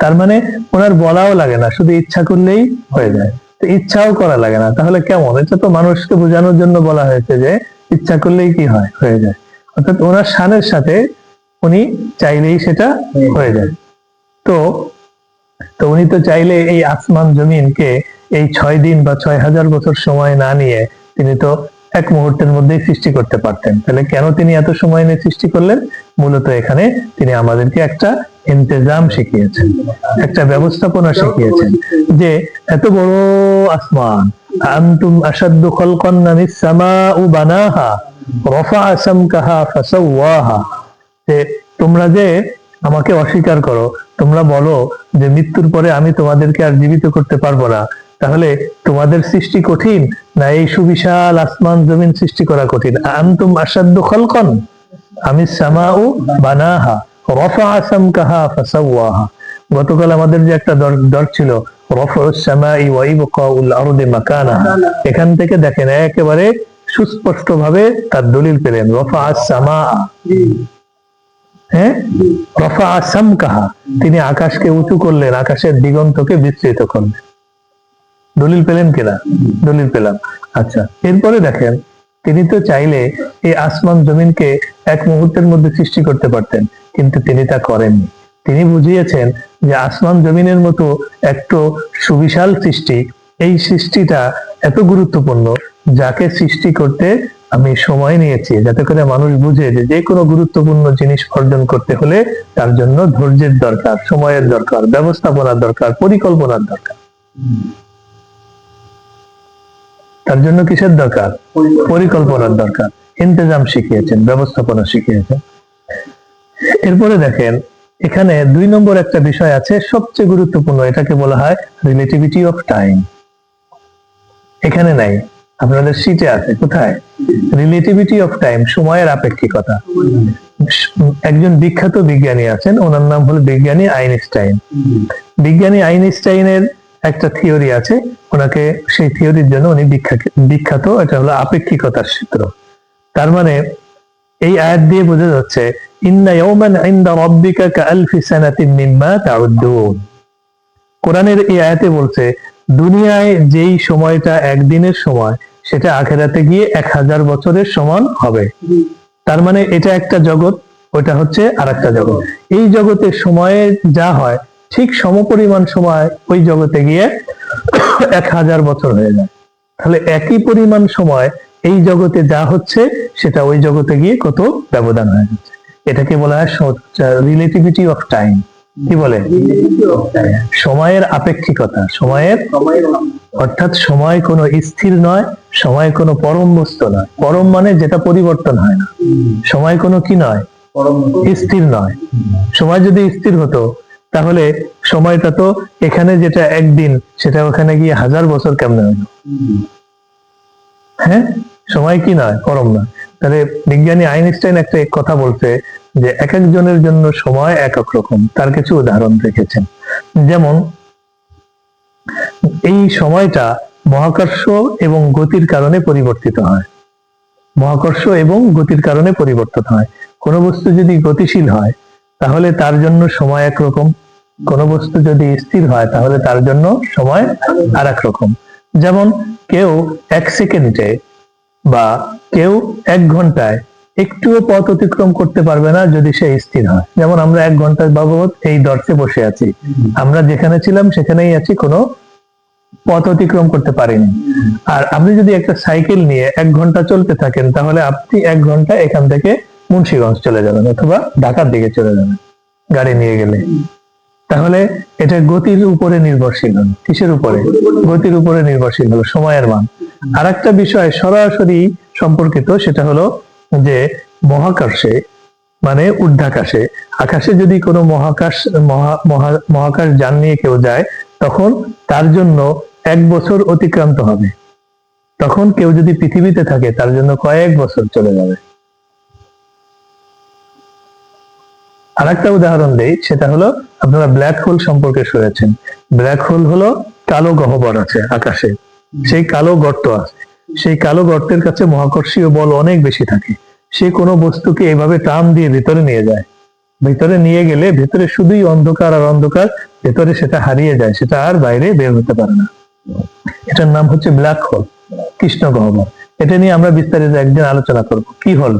তার মানে ওনার বলাও লাগে না, শুধু ইচ্ছা করলেই হয়ে যায়। তো ইচ্ছাও করা লাগে না, তাহলে কেমন? এটা তো মানুষকে বোঝানোর জন্য বলা হয়েছে যে ইচ্ছা করলেই কি হয়, হয়ে যায়। অর্থাৎ ওনার শানের সাথে উনি চাইলেই সেটা হয়ে যায়। তো উনি তো চাইলে এই আসমান জমিনকে এই 6 দিন বা 6000 বছর সময় না নিয়ে তিনি তো এক মুহূর্তের মধ্যেই সৃষ্টি করতে পারতেন। তাহলে কেন তিনি এত সময় নিয়ে সৃষ্টি করলেন? মূলত এখানে তিনি আমাদেরকে একটা ইন্তেজাম শিখিয়েছেন, একটা ব্যবস্থাপনা শিখিয়েছেন, যে এত বড় আসমান, আনতুম আশাদ্দু খালকান মিনাস সামাউ বানাহা রাফা'a সামকাহা ফাসাওয়াহা। যে তোমরা যে আমাকে অস্বীকার করো, তোমরা বলো যে মৃত্যুর পরে আমি তোমাদেরকে আর জীবিত করতে পারবো না, তাহলে তোমাদের সৃষ্টি কঠিন না এই সুবিশাল আসমান জমিন সৃষ্টি করা কঠিন? আনতুম আশাদ্দু খালকান মিনাস সামাউ বানাহা রাফা'a সামকাহা ফাসাওয়াহা। গতকাল আমাদের যে একটা দর ছিল রাফা'উস সামাই ওয়া ইবকাউল আরদি মাকানাহা, এখান থেকে দেখেন একেবারে সুস্পষ্ট ভাবে তার দলিল পেলেন। রাফা'আস সামা, হ্যাঁ, রাফা'a সামকাহা, তিনি আকাশকে উঁচু করলেন, আকাশের দিগন্তকে বিস্তৃত করলেন। দলিল পেলেন কিনা? দলিল পেলাম। আচ্ছা, এরপরে দেখেন তিনি তো চাইলে এই আসমান জমিনকে এক মুহূর্তের মধ্যে সৃষ্টি করতে পারতেন, কিন্তু তিনি তা করেননি। তিনি বুঝিয়েছেন যে আসমান জমিনের মতো একটু সুবিশাল সৃষ্টি, এই সৃষ্টিটা এত গুরুত্বপূর্ণ, যাকে সৃষ্টি করতে আমি সময় নিয়েছি, যাতে করে মানুষ বুঝে যে যে কোনো গুরুত্বপূর্ণ জিনিস অর্জন করতে হলে তার জন্য ধৈর্যের দরকার, সময়ের দরকার, ব্যবস্থাপনার দরকার, পরিকল্পনার দরকার। তার জন্য কিসের দরকার? পরিকল্পনার দরকার। ইন্তেজাম শিখিয়েছেন, ব্যবস্থাপনা শিখিয়েছেন। এরপরে দেখেন এখানে 2 নম্বর একটা বিষয় আছে, সবচেয়ে গুরুত্বপূর্ণ, এটাকে বলা হয় রিলেটিভিটি অফ টাইম। এখানে নাই, আপনাদের শীটে আছে। কোথায়? রিলেটিভিটি অফ টাইম, সময়ের আপেক্ষিকতা। একজন বিখ্যাত বিজ্ঞানী আছেন, ওনার নাম হলো বিজ্ঞানী আইনস্টাইন। বিজ্ঞানী আইনস্টাইনের একটা থিওরি আছে, ওনাকে সেই থিওরির জন্য উনি বিখ্যাত। এটা হলো আপেক্ষিকতার সূত্র। তার মানে এই আয়াত দিয়ে বোঝা যাচ্ছে ইন্না ইয়াওমান ইনদা রাব্বিকা কাআলফি সানাতিন মিম্মা তাউদ্দুন। কোরআনের এই আয়াতে বলছে দুনিয়ায় যেই সময়টা একদিনের সময়, সেটা আখিরাতে গিয়ে 1000 বছরের সমান হবে। তার মানে এটা একটা জগৎ, ওটা হচ্ছে আরেকটা জগৎ। এই জগতে সময়ে যা হয় ঠিক সমপরিমাণ সময় ওই জগতে গিয়ে 1000 বছর হয়ে যায়। তাহলে একই পরিমাণ সময় এই জগতে যা হচ্ছে সেটা ওই জগতে গিয়ে কত ব্যবধান হয়ে যাচ্ছে। এটাকে বলা হয় রিলেটিভিটি অফ টাইম। কি বলে? সময়ের আপেক্ষিকতা। সময়ের অর্থাৎ সময় কোনো স্থির নয়, সময় কোনো পরম বস্তু নয়। পরম মানে যেটা পরিবর্তন হয় না। সময় কোনো কি নয়? স্থির নয়। সময় যদি স্থির হতো তাহলে সময়টা তো এখানে যেটা একদিন, সেটা ওখানে গিয়ে 1000 বছর কেমনে হলো? হ্যাঁ, সময় কি নয়? পরম নয়। তাহলে বিজ্ঞানী আইনস্টাইন একটা কথা বলছে যে এক একজনের জন্য সময় এক এক রকম। তার কিছু উদাহরণ রেখেছেন, যেমন এই সময়টা মহাকর্ষ এবং গতির কারণে পরিবর্তিত হয়। মহাকর্ষ এবং গতির কারণে পরিবর্তন হয়। কোন বস্তু যদি গতিশীল হয় তাহলে তার জন্য সময় একরকম, কোন বস্তু যদি স্থির হয় তাহলে তার জন্য সময় আর এক রকম। যেমন কেউ 1 সেকেন্ডে বা কেউ 1 ঘন্টায় একটুও পথ অতিক্রম করতে পারবে না যদি সে স্থির হয়। যেমন আমরা 1 ঘন্টা বাবদ এই দর্শে বসে আছি, আমরা যেখানে ছিলাম সেখানেই আছি, কোনো পথ অতিক্রম করতে পারিনি। আর আপনি যদি একটা সাইকেল নিয়ে 1 ঘন্টা চলতে থাকেন তাহলে আপনি 1 ঘন্টা এখান থেকে মুন্সিগঞ্জ চলে যাবেন অথবা ঢাকার দিকে চলে যাবেন গাড়ি নিয়ে গেলে। তাহলে এটা গতির উপরে নির্ভরশীল হলো। কিসের উপরে? গতির উপরে নির্ভরশীল হলো, সময়ের মান। আর একটা বিষয় সরাসরি সম্পর্কিত, সেটা হলো যে মহাকাশে মানে ঊর্ধ্বাকাশে, আকাশে যদি কোনো মহাকাশ যান নিয়ে কেউ যায় তখন তার জন্য 1 বছর অতিক্রান্ত হবে। তখন কেউ যদি পৃথিবীতে থাকে তার জন্য কয়েক বছর চলে যাবে। আরেকটা উদাহরণ দেই, সেটা হলো আপনারা ব্ল্যাক হোল সম্পর্কে শুনেছেন। ব্ল্যাক হোল হলো কালো গহ্বর আছে আকাশে, সেই কালো গর্ত আছে। সেই কালো গর্তের কাছে মহাকর্ষীয় বল অনেক বেশি থাকে। সে কোনো বস্তুকে এইভাবে টান দিয়ে ভিতরে নিয়ে যায়। ভিতরে নিয়ে গেলে ভিতরে শুধুই অন্ধকার আর অন্ধকার, ভেতরে সেটা হারিয়ে যায়, সেটা আর বাইরে বের হতে পারে না। এটার নাম হচ্ছে ব্ল্যাক হোল, কৃষ্ণ গহ্বর। এটা নিয়ে আমরা বিস্তারিত একদিন আলোচনা করব। কি হল?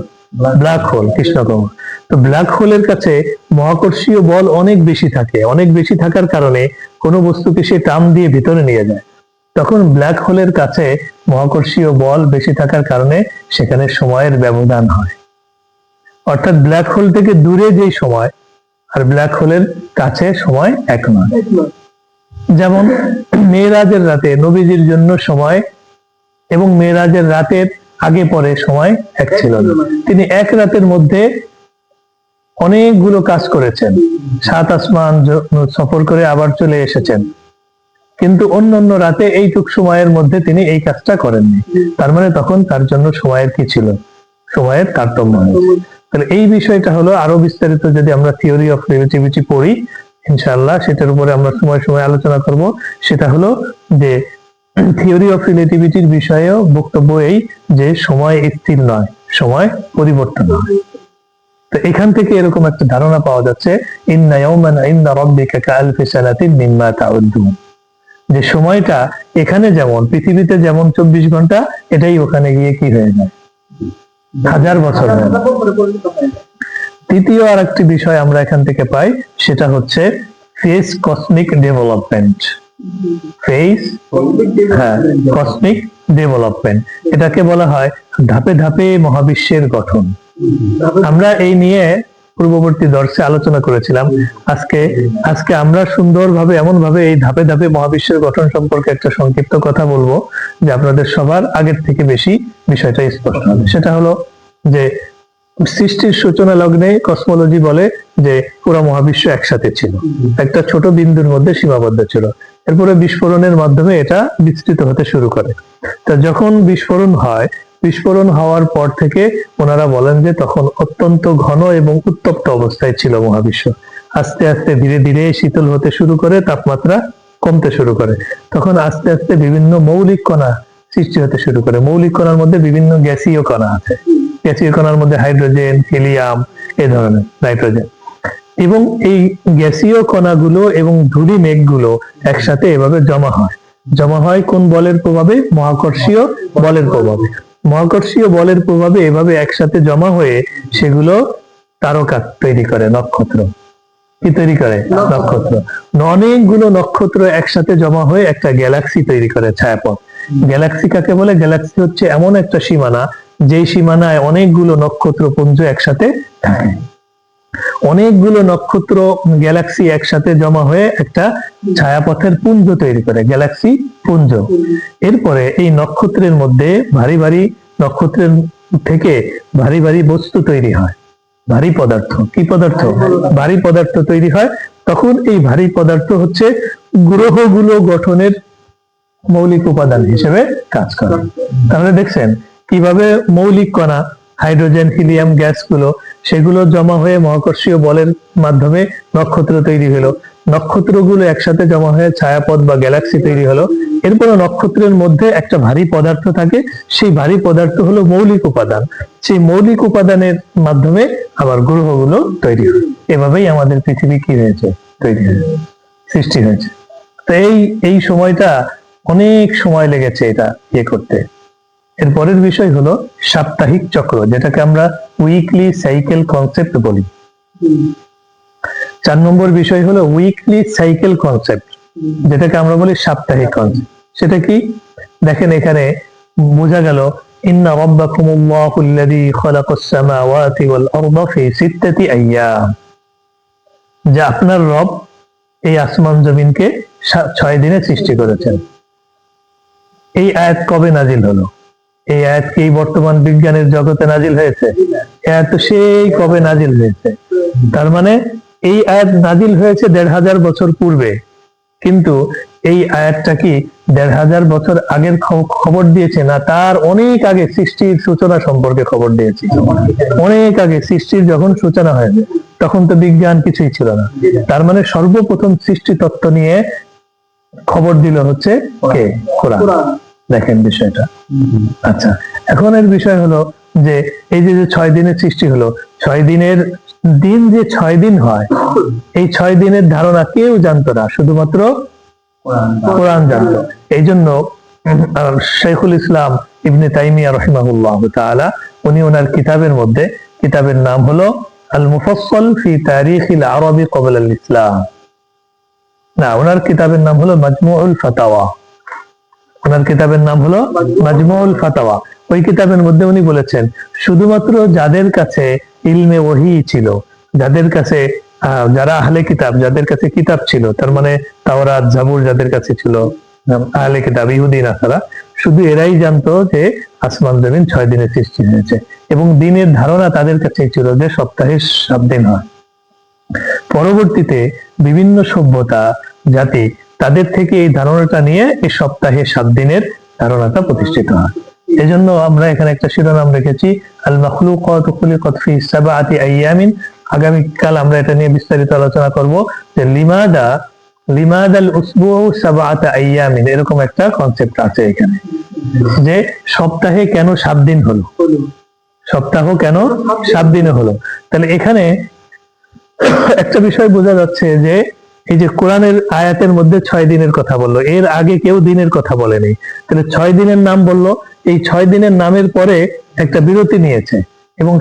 ব্ল্যাক হোল, কৃষ্ণ গহ্বর। তো ব্ল্যাক হোলের কাছে মহাকর্ষীয় বল অনেক বেশি থাকে। অনেক বেশি থাকার কারণে কোনো বস্তুকে সে টান দিয়ে ভিতরে নিয়ে যায়। তখন ব্ল্যাক হোলের কাছে মহাকর্ষীয় বল বেশি থাকার কারণে সেখানে সময়ের ব্যবধান হয়। অর্থাৎ ব্ল্যাক হোল থেকে দূরে যে সময় আর ব্ল্যাক হোলের কাছে সময় এক নয়। যেমন মেরাজের রাতে নবীজির জন্য সময় এবং মেরাজের রাতের আগে পরে সময় এক ছিল না। তিনি এক রাতের মধ্যে অনেকগুলো কাজ করেছেন, 7 আসমান সফর করে আবার চলে এসেছেন, কিন্তু অন্য অন্য রাতে এইটুক সময়ের মধ্যে তিনি এই কাজটা করেননি। তার মানে তখন তার জন্য সময়ের কি ছিল? সময়ের তারতম্য হয়েছে। তাহলে এই বিষয়টা হলো আরো বিস্তারিত যদি আমরা থিওরি অফ রিলেটিভিটি পড়ি ইনশাআল্লাহ সেটার উপরে আমরা সময় সময় আলোচনা করব। সেটা হলো যে থিওরি অফ রিলেটিভিটির বিষয়েও বক্তব্য এই যে সময় স্থির নয়, সময় পরিবর্তন হয়। তো এখান থেকে এরকম একটা ধারণা পাওয়া যাচ্ছে ইন্না ইয়াওমান ইনদা রাব্বিকা কাআলফি সানাতিন মিম্মা তাউদ্দুন, যে সময়টা এখানে যেমন পৃথিবীতে যেমন 24 ঘন্টা, এটাই ওখানে গিয়ে কি হয়ে যায়? 1000 বছর হয়ে যায়। তৃতীয় আর একটি বিষয় আমরা এখান থেকে পাই, সেটা হচ্ছে face cosmic development. Face cosmic development, এটাকে বলা হয় ধাপে ধাপে মহাবিশ্বের গঠন। আমরা এই নিয়ে পূর্ববর্তী দর্শে আলোচনা করেছিলাম। আজকে আমরা সুন্দরভাবে এমন ভাবে এই ধাপে ধাপে মহাবিশ্বের গঠন সম্পর্কে একটা সংক্ষিপ্ত কথা বলবো যে আপনাদের সবার আগের থেকে বেশি বিষয়টা স্পষ্ট হবে। সেটা হলো যে সৃষ্টির সূচনা লগ্নে কসমোলজি বলে যে পুরো মহাবিশ্ব একসাথে ছিল, একটা ছোট বিন্দুর মধ্যে সীমাবদ্ধ ছিল। এরপরে বিস্ফোরণের মাধ্যমে এটা বিস্তৃত হতে শুরু করে। তা যখন বিস্ফোরণ হওয়ার পর থেকে ওনারা বলেন যে তখন অত্যন্ত ঘন এবং উত্তপ্ত অবস্থায় ছিল মহাবিশ্ব। আস্তে আস্তে ধীরে ধীরে শীতল হতে শুরু করে, তাপমাত্রা কমতে শুরু করে। তখন আস্তে আস্তে বিভিন্ন মৌলিক কণা সৃষ্টি হতে শুরু করে। মৌলিক কণার মধ্যে বিভিন্ন গ্যাসীয় কণা আছে। গ্যাসীয় কণার মধ্যে হাইড্রোজেন, হিলিয়াম, এই ধরনের, নাইট্রোজেন। এবং এই গ্যাসীয় কণাগুলো এবং ধূলি মেঘগুলো একসাথে এভাবে জমা হয় কোন বলের প্রভাবে? মহাকর্ষীয় বলের প্রভাবে। মহাকর্ষীয় বলের প্রভাবে এভাবে একসাথে জমা হয়ে সেগুলো তারকা তৈরি করে, নক্ষত্র। কি তৈরি করে? নক্ষত্র। অনেকগুলো নক্ষত্র একসাথে জমা হয়ে একটা গ্যালাক্সি তৈরি করে, ছায়াপথ। গ্যালাক্সি কাকে বলে? গ্যালাক্সি হচ্ছে এমন একটা সীমানা যেই সীমানায় অনেকগুলো নক্ষত্রপুঞ্জ একসাথে থাকে। অনেকগুলো নক্ষত্র গ্যালাক্সি একসাথে জমা হয়ে একটা ছায়াপথের পুঞ্জ তৈরি করে, গ্যালাক্সি পুঞ্জ। এরপরে এই নক্ষত্রের মধ্যে নক্ষত্রের থেকে ভারী ভারী বস্তু তৈরি হয়, ভারী পদার্থ। কি পদার্থ? ভারী পদার্থ তৈরি হয়। তখন এই ভারী পদার্থ হচ্ছে গ্রহগুলো গঠনের মৌলিক উপাদান হিসেবে কাজ করে। তাহলে দেখছেন কিভাবে মৌলিক কণা, হাইড্রোজেন, হিলিয়াম গ্যাসগুলো, সেগুলো জমা হয়ে মহাকর্ষীয় বলের মাধ্যমে নক্ষত্র তৈরি হলো। নক্ষত্রগুলো একসাথে জমা হয়ে ছায়াপথ বা গ্যালাক্সি তৈরি হলো। এরপর নক্ষত্রের মধ্যে একটা ভারী পদার্থ থাকে, সেই ভারী পদার্থ হলো মৌলিক উপাদান। সেই মৌলিক উপাদানের মাধ্যমে আবার গ্রহগুলো তৈরি হয়। এভাবেই আমাদের পৃথিবী কি হয়েছে? তৈরি হয়েছে, সৃষ্টি হয়েছে। তো এই সময়টা অনেক সময় লেগেছে এটা করতে। এর পরের বিষয় হলো সাপ্তাহিক চক্র, যেটাকে আমরা উইকলি সাইকেল কনসেপ্ট বলি। 4 নম্বর বিষয় হলো উইকলি সাইকেল কনসেপ্ট, যেটাকে আমরা বলি সাপ্তাহিক কনসেপ্ট। সেটা কি? দেখেন এখানে বোঝা গেল ইন্না রাব্বাকুমুল্লাহুল্লাযী খালাকাস সামাওয়াতি ওয়াল আরদা ফি 6 আইয়াম, যে আপনার রব এই আসমান জমিনকে 6 দিনে সৃষ্টি করেছেন। এই আয়াত কবে নাজিল হলো? এই আয়াত কি বর্তমান বিজ্ঞানের জগতে নাজিল হয়েছে? এই আয়াত তো সেই কবে নাজিল হয়েছে। তার মানে এই আয়াত নাজিল হয়েছে 1500 বছর পূর্বে, কিন্তু এই আয়াতটা কি 1500 বছর আগের খবর দিয়েছে না, তার অনেক আগে সৃষ্টির সূচনা সম্পর্কে খবর দিয়েছে। অনেক আগে সৃষ্টির যখন সূচনা হয়েছে তখন তো বিজ্ঞান কিছুই ছিল না। তার মানে সর্বপ্রথম সৃষ্টি তত্ত্ব নিয়ে খবর দিল হচ্ছে কে? কোরআন। দেখেন বিষয়টা। আচ্ছা, এখন এর বিষয় হলো যে এই যে 6 দিনের সৃষ্টি হলো, 6 দিনের দিন যে 6 দিন হয়, এই 6 দিনের ধারণা কেউ জানতো না, শুধুমাত্র কোরআন জানতো। এই জন্য শাইখুল ইসলাম ইবনে তাইমিয়া রাহিমাহুল্লাহ তাআলা উনি ওনার কিতাবের মধ্যে, কিতাবের নাম হলো আল মুফাসসাল ফি তারিখিল আরবি ক্বাবলা আল ইসলাম, না ওনার কিতাবের নাম হলো মাজমুউল ফাতাওয়া। ওনার কিতাবের নাম হলো মাজমুউল ফাতাওয়া। ওই কিতাবের মধ্যে উনি বলেছেন শুধুমাত্র যাদের কাছে ইলমে ওহী ছিল, যাদের কাছে যারা আহলে কিতাব, যাদের কাছে কিতাব ছিল, তার মানে তাওরাত জাবুর যাদের কাছে ছিল, আহলে কিতাব ইহুদি নাসারা, শুধু এরাই জানতো যে আসমান জমিন 6 দিনে সৃষ্টি হয়েছে, এবং দিনের ধারণা তাদের কাছে ছিল যে সপ্তাহে 7 দিন হয়। পরবর্তীতে বিভিন্ন সভ্যতা জাতি তাদের থেকে এই ধারণাটা নিয়ে এই সপ্তাহে 7 দিনের ধারণাটা প্রতিষ্ঠিত হয়। এজন্য আমরা এখানে একটা শিরোনাম রেখেছি আল মাখলুকাতু খুলিকাত ফি সাবআতি আইয়ামিন। আগামীকাল আমরা এটা নিয়ে বিস্তারিত আলোচনা করব যে লিমাদাল উসবুউ সাবআতা আইয়ামিন, এরকম একটা কনসেপ্ট আছে এখানে, যে সপ্তাহে কেন 7 দিন হলো, সপ্তাহ কেন 7 দিনে হলো। তাহলে এখানে একটা বিষয় বোঝা যাচ্ছে যে এই যে কোরআনের আয়াতের মধ্যে 6 দিনের কথা বললো, এর আগে কেউ দিনের কথা বলেনি। তাহলে 6 দিনের নাম বললো, এই 6 দিনের নামের পরে একটা বিরতি নিয়েছে, এবং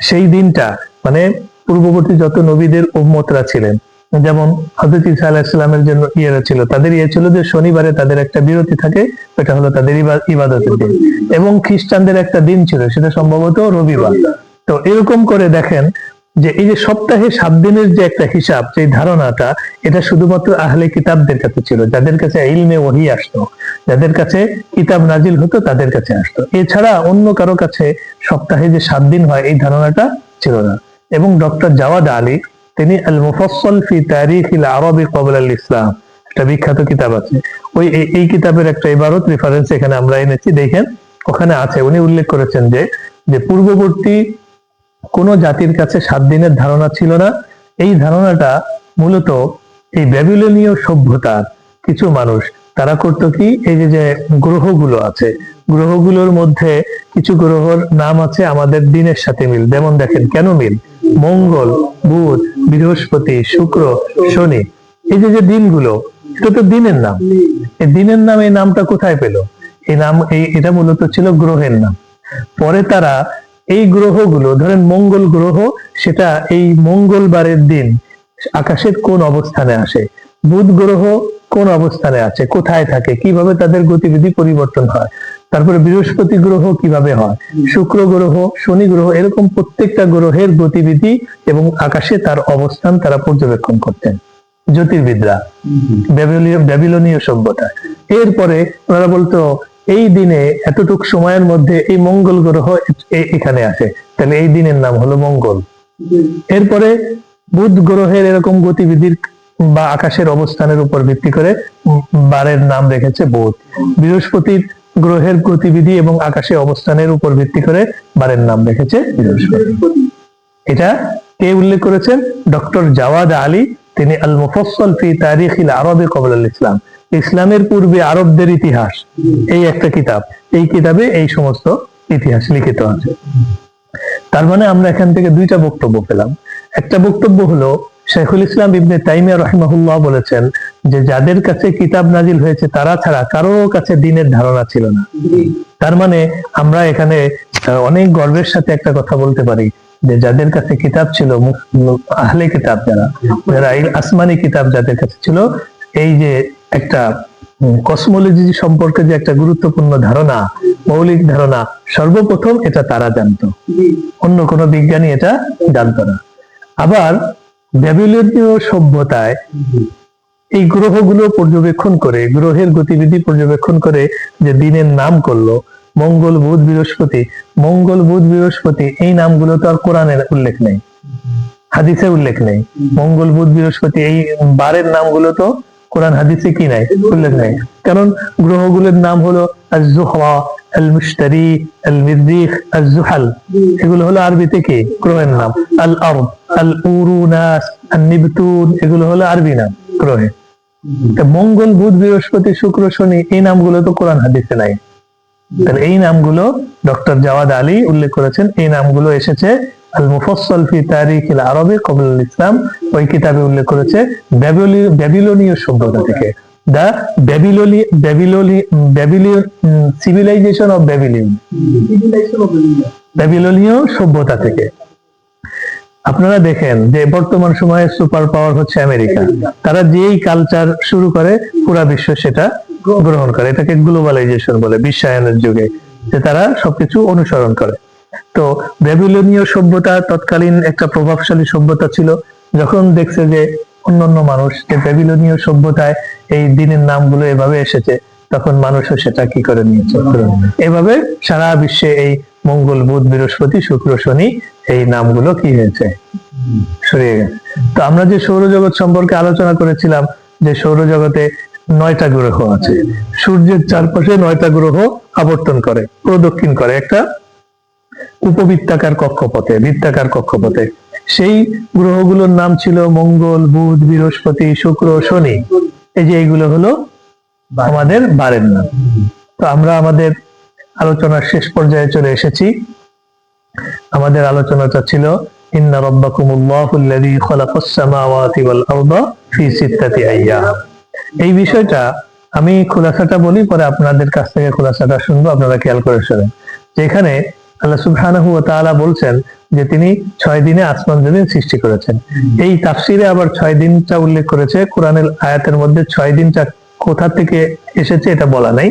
সেই দিনটা মানে পূর্ববর্তী যত নবীদের উম্মতরা ছিলেন, যেমন হযরত ঈসা আলাইহিস সালামের জন্য ছিল, তাদের ছিল যে শনিবারে তাদের একটা বিরতি থাকে, এটা হলো তাদের ইবাদতের দিন, এবং খ্রিস্টানদের একটা দিন ছিল, সেটা সম্ভবত রবিবার। তো এরকম করে দেখেন যে এই যে সপ্তাহে 7 দিনের যে একটা হিসাব, যে ধারণাটা, এটা শুধুমাত্র আহলে কিতাবদের কাছে ছিল, যাদের কাছে ইলমে ওহী আসতো, যাদের কাছে কিতাব নাজিল হতো, তাদের কাছে আসতো। এছাড়া অন্য কারো কাছে সপ্তাহে যে 7 দিন হয় এই ধারণাটা ছিল না। এবং ডক্টর জাওয়াদ আলী, তিনি আল মুফাসসাল ফি তারিখিল আরবি ক্বাবলা আল ইসলাম, একটা বিখ্যাত কিতাব আছে, এই কিতাবের একটা ইবারত রেফারেন্স এখানে আমরা এনেছি, দেখেন ওখানে আছে। উনি উল্লেখ করেছেন যে পূর্ববর্তী কোন জাতির কাছে 7 দিনের ধারণা ছিল না। এই ধারণাটা মূলত এই ব্যাবিলনীয় সভ্যতার কিছু মানুষ, তারা করতো কি, এই যে গ্রহগুলো আছে, গ্রহগুলোর মধ্যে কিছু গ্রহর নাম আছে আমাদের দিনের সাথে মিল। যেমন দেখেন কেন মিল, মঙ্গল, বুধ, বৃহস্পতি, শুক্র, শনি, এই যে দিনগুলো, এটা তো দিনের নাম। এই দিনের নাম, এই নামটা কোথায় পেল? এই নাম এটা মূলত ছিল গ্রহের নাম। পরে তারা এই গ্রহগুলো, ধরেন মঙ্গল গ্রহ, সেটা এই মঙ্গলবারের দিন আকাশের কোন অবস্থানে আসে, বুধ গ্রহ কোন অবস্থানে আছে, কোথায় থাকে, কিভাবে তাদের গতিবিধি পরিবর্তন হয়, তারপরে বৃহস্পতি গ্রহ কিভাবে হয়, শুক্র গ্রহ, শনি গ্রহ, এরকম প্রত্যেকটা গ্রহের গতিবিধি এবং আকাশে তার অবস্থান তারা পর্যবেক্ষণ করতেন জ্যোতির্বিদরা, ব্যাবিলনীয় সভ্যতা। এরপরে ওনারা বলতো এই দিনে এতটুক সময়ের মধ্যে এই মঙ্গল গ্রহ এখানে আসে, তাহলে এই দিনের নাম হলো মঙ্গল। এরপরে বুধ গ্রহের এরকম গতিবিধির বা আকাশের অবস্থানের উপর ভিত্তি করে বারের নাম রেখেছে বুধ। বৃহস্পতির গ্রহের গতিবিধি এবং আকাশে অবস্থানের উপর ভিত্তি করে বারের নাম রেখেছে বৃহস্পতি। এটা কে উল্লেখ করেছেন? ডক্টর জাওয়াদ আলী, তিনি আল মুফাসসাল ফি তারিখিল আরবি ক্বাবলা আল ইসলাম, ইসলামের পূর্বে আরবদের ইতিহাস, এই একটা কিতাব, এই কিতাবে এই সমস্ত ইতিহাস লিখিত আছে। তার মানে আমরা এখান থেকে দুইটা বক্তব্য পেলাম। একটা বক্তব্য হলো শাইখুল ইসলাম ইবনে তাইমিয়া রাহিমাহুল্লাহ বলেছেন যে যাদের কাছে কিতাব নাজিল হয়েছে তারা ছাড়া কারো কাছে দিনের ধারণা ছিল না। তার মানে আমরা এখানে অনেক গর্বের সাথে একটা কথা বলতে পারি যে যাদের কাছে কিতাব ছিল, আহলে কিতাব যারা আসমানি কিতাব যাদের কাছে ছিল, এই যে একটা কসমোলজি সম্পর্কে যে একটা গুরুত্বপূর্ণ ধারণা, মৌলিক ধারণা, সর্বপ্রথম এটা তারা জানতো, অন্য কোনো বিজ্ঞানী এটা জানতো না। আবার ব্যাবিলনীয় সভ্যতায় এই গ্রহগুলো পর্যবেক্ষণ করে, গ্রহের গতিবিধি পর্যবেক্ষণ করে যে দিনের নাম করলো মঙ্গল, বুধ, বৃহস্পতি। মঙ্গল, বুধ, বৃহস্পতি এই নামগুলো তো আর কোরআনের উল্লেখ নেই, হাদিসে উল্লেখ নেই। মঙ্গল, বুধ, বৃহস্পতি এই বারের নামগুলো তো কোরআন হাদিসে কি নাই, উল্লেখ নাই। কারণ গ্রহগুলোর নাম হলো আজ-জুহরা, আল-মুশতারি, আল-মিররিখ, আজ-জুহাল, এগুলো হলো আরবিতে কি গ্রহের নাম। আল-আরদ, আল-উরুনাস, আন-নিবতুন, এগুলো হলো আরবি নাম গ্রহে। মঙ্গল, বুধ, বৃহস্পতি, শুক্র, শনি এই নামগুলো তো কোরআন হাদিসে নাই। তাহলে এই নামগুলো ডক্টর জাওয়াদ আলী উল্লেখ করেছেন, এই নামগুলো এসেছে আল মুফাসসাল ফি তারিখিল আরবি ক্বাবলা আল ইসলাম, ওই কিতাবে উল্লেখ করেছে ব্যাবিলনীয় সভ্যতা থেকে, দা ব্যাবিলিয়ন সিভিলাইজেশন অফ ব্যাবিলনীয় সভ্যতা থেকে। আপনারা দেখেন যে বর্তমান সময়ে সুপার পাওয়ার হচ্ছে আমেরিকা, তারা যেই কালচার শুরু করে পুরা বিশ্ব সেটা গ্রহণ করে। এটাকে গ্লোবালাইজেশন বলে, বিশ্বায়নের যুগে, যে তারা সবকিছু অনুসরণ করে। তো ব্যাবিলনীয় সভ্যতা তৎকালীন একটা প্রভাবশালী সভ্যতা ছিল। যখন দেখছে যে অন্যান্য মানুষ যে ব্যাবিলনীয় সভ্যতায় এই দিনের নামগুলো এভাবে এসেছে, তখন মানুষও সেটা কি করে নিয়েছে। এভাবে সারা বিশ্বে এই মঙ্গল, বুধ, বৃহস্পতি, শুক্র, শনি এই নামগুলো কি হয়েছে, সরিয়ে গেছে। তো আমরা যে সৌরজগৎ সম্পর্কে আলোচনা করেছিলাম, যে সৌরজগতে 9টা গ্রহ আছে, সূর্যের চারপাশে 9টা গ্রহ আবর্তন করে, প্রদক্ষিণ করে একটা উপবৃত্তাকার কক্ষপথে, বৃত্তাকার কক্ষপথে। সেই গ্রহগুলোর নাম ছিল মঙ্গল, বুধ, বৃহস্পতি, শুক্র, শনি। এই যে এইগুলো হলো আমাদের বারের নাম। তো আমরা আমাদের আলোচনার শেষ পর্যায়ে চলে এসেছি। আমাদের আলোচনাটা ছিল ইন্না রাব্বাকুমুল্লাহুল্লাযী খালাকাস সামাওয়াতি ওয়াল আরদা ফি সিত্তাতি আইয়াম। এই বিষয়টা আমি খোলাসাটা বলি, পরে আপনাদের কাছ থেকে খোলাসাটা শুনবো, আপনারা খেয়াল করে শোনেন। যেখানে আল্লাহ সুবহানাহু ওয়া তাআলা বলছেন যে তিনি 6 দিনে আসমান জমিন সৃষ্টি করেছেন। এই তাফসিরে আবার 6 দিনটা উল্লেখ করেছে। কোরআনের আয়াতের মধ্যে 6 দিনটা কোথা থেকে এসেছে এটা বলা নাই,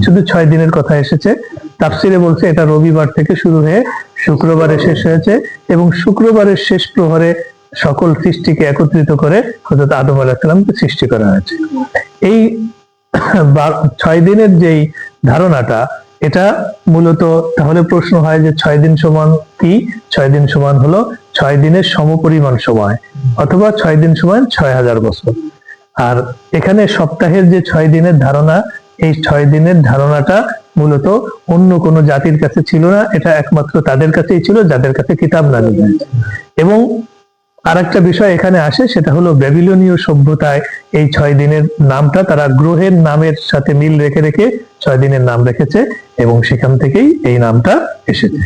শুধু 6 দিনের কথা এসেছে। তাফসিরে বলছে এটা রবিবার থেকে শুরু হয়ে শুক্রবারে শেষ হয়েছে, এবং শুক্রবারের শেষ প্রহরে সকল সৃষ্টিকে একত্রিত করে হযরত আদম আলাইহিস সালামকে সৃষ্টি করা হয়েছে। এই 6 দিনের যেই ধারণাটা, এটা মূলত তাহলে প্রশ্ন হয় যে 6 দিন সমান কি? 6 দিন সমান হলো 6 দিনের সমপরিমাণ সময়, অথবা 6 দিন সমান 6000 বছর। আর এখানে সপ্তাহের যে 6 দিনের ধারণা, এই 6 দিনের ধারণাটা মূলত অন্য কোনো জাতির কাছে ছিল না, এটা একমাত্র তাদের কাছেই ছিল যাদের কাছে কিতাব নাযিল হয়েছে। এবং আরেকটা বিষয় এখানে আসে, সেটা হলো ব্যাবিলনীয় সভ্যতায় এই 6 দিনের নামটা তারা গ্রহের নামের সাথে মিল রেখে রেখে 6 দিনের নাম রেখেছে, এবং সেখান থেকেই এই নামটা এসেছে।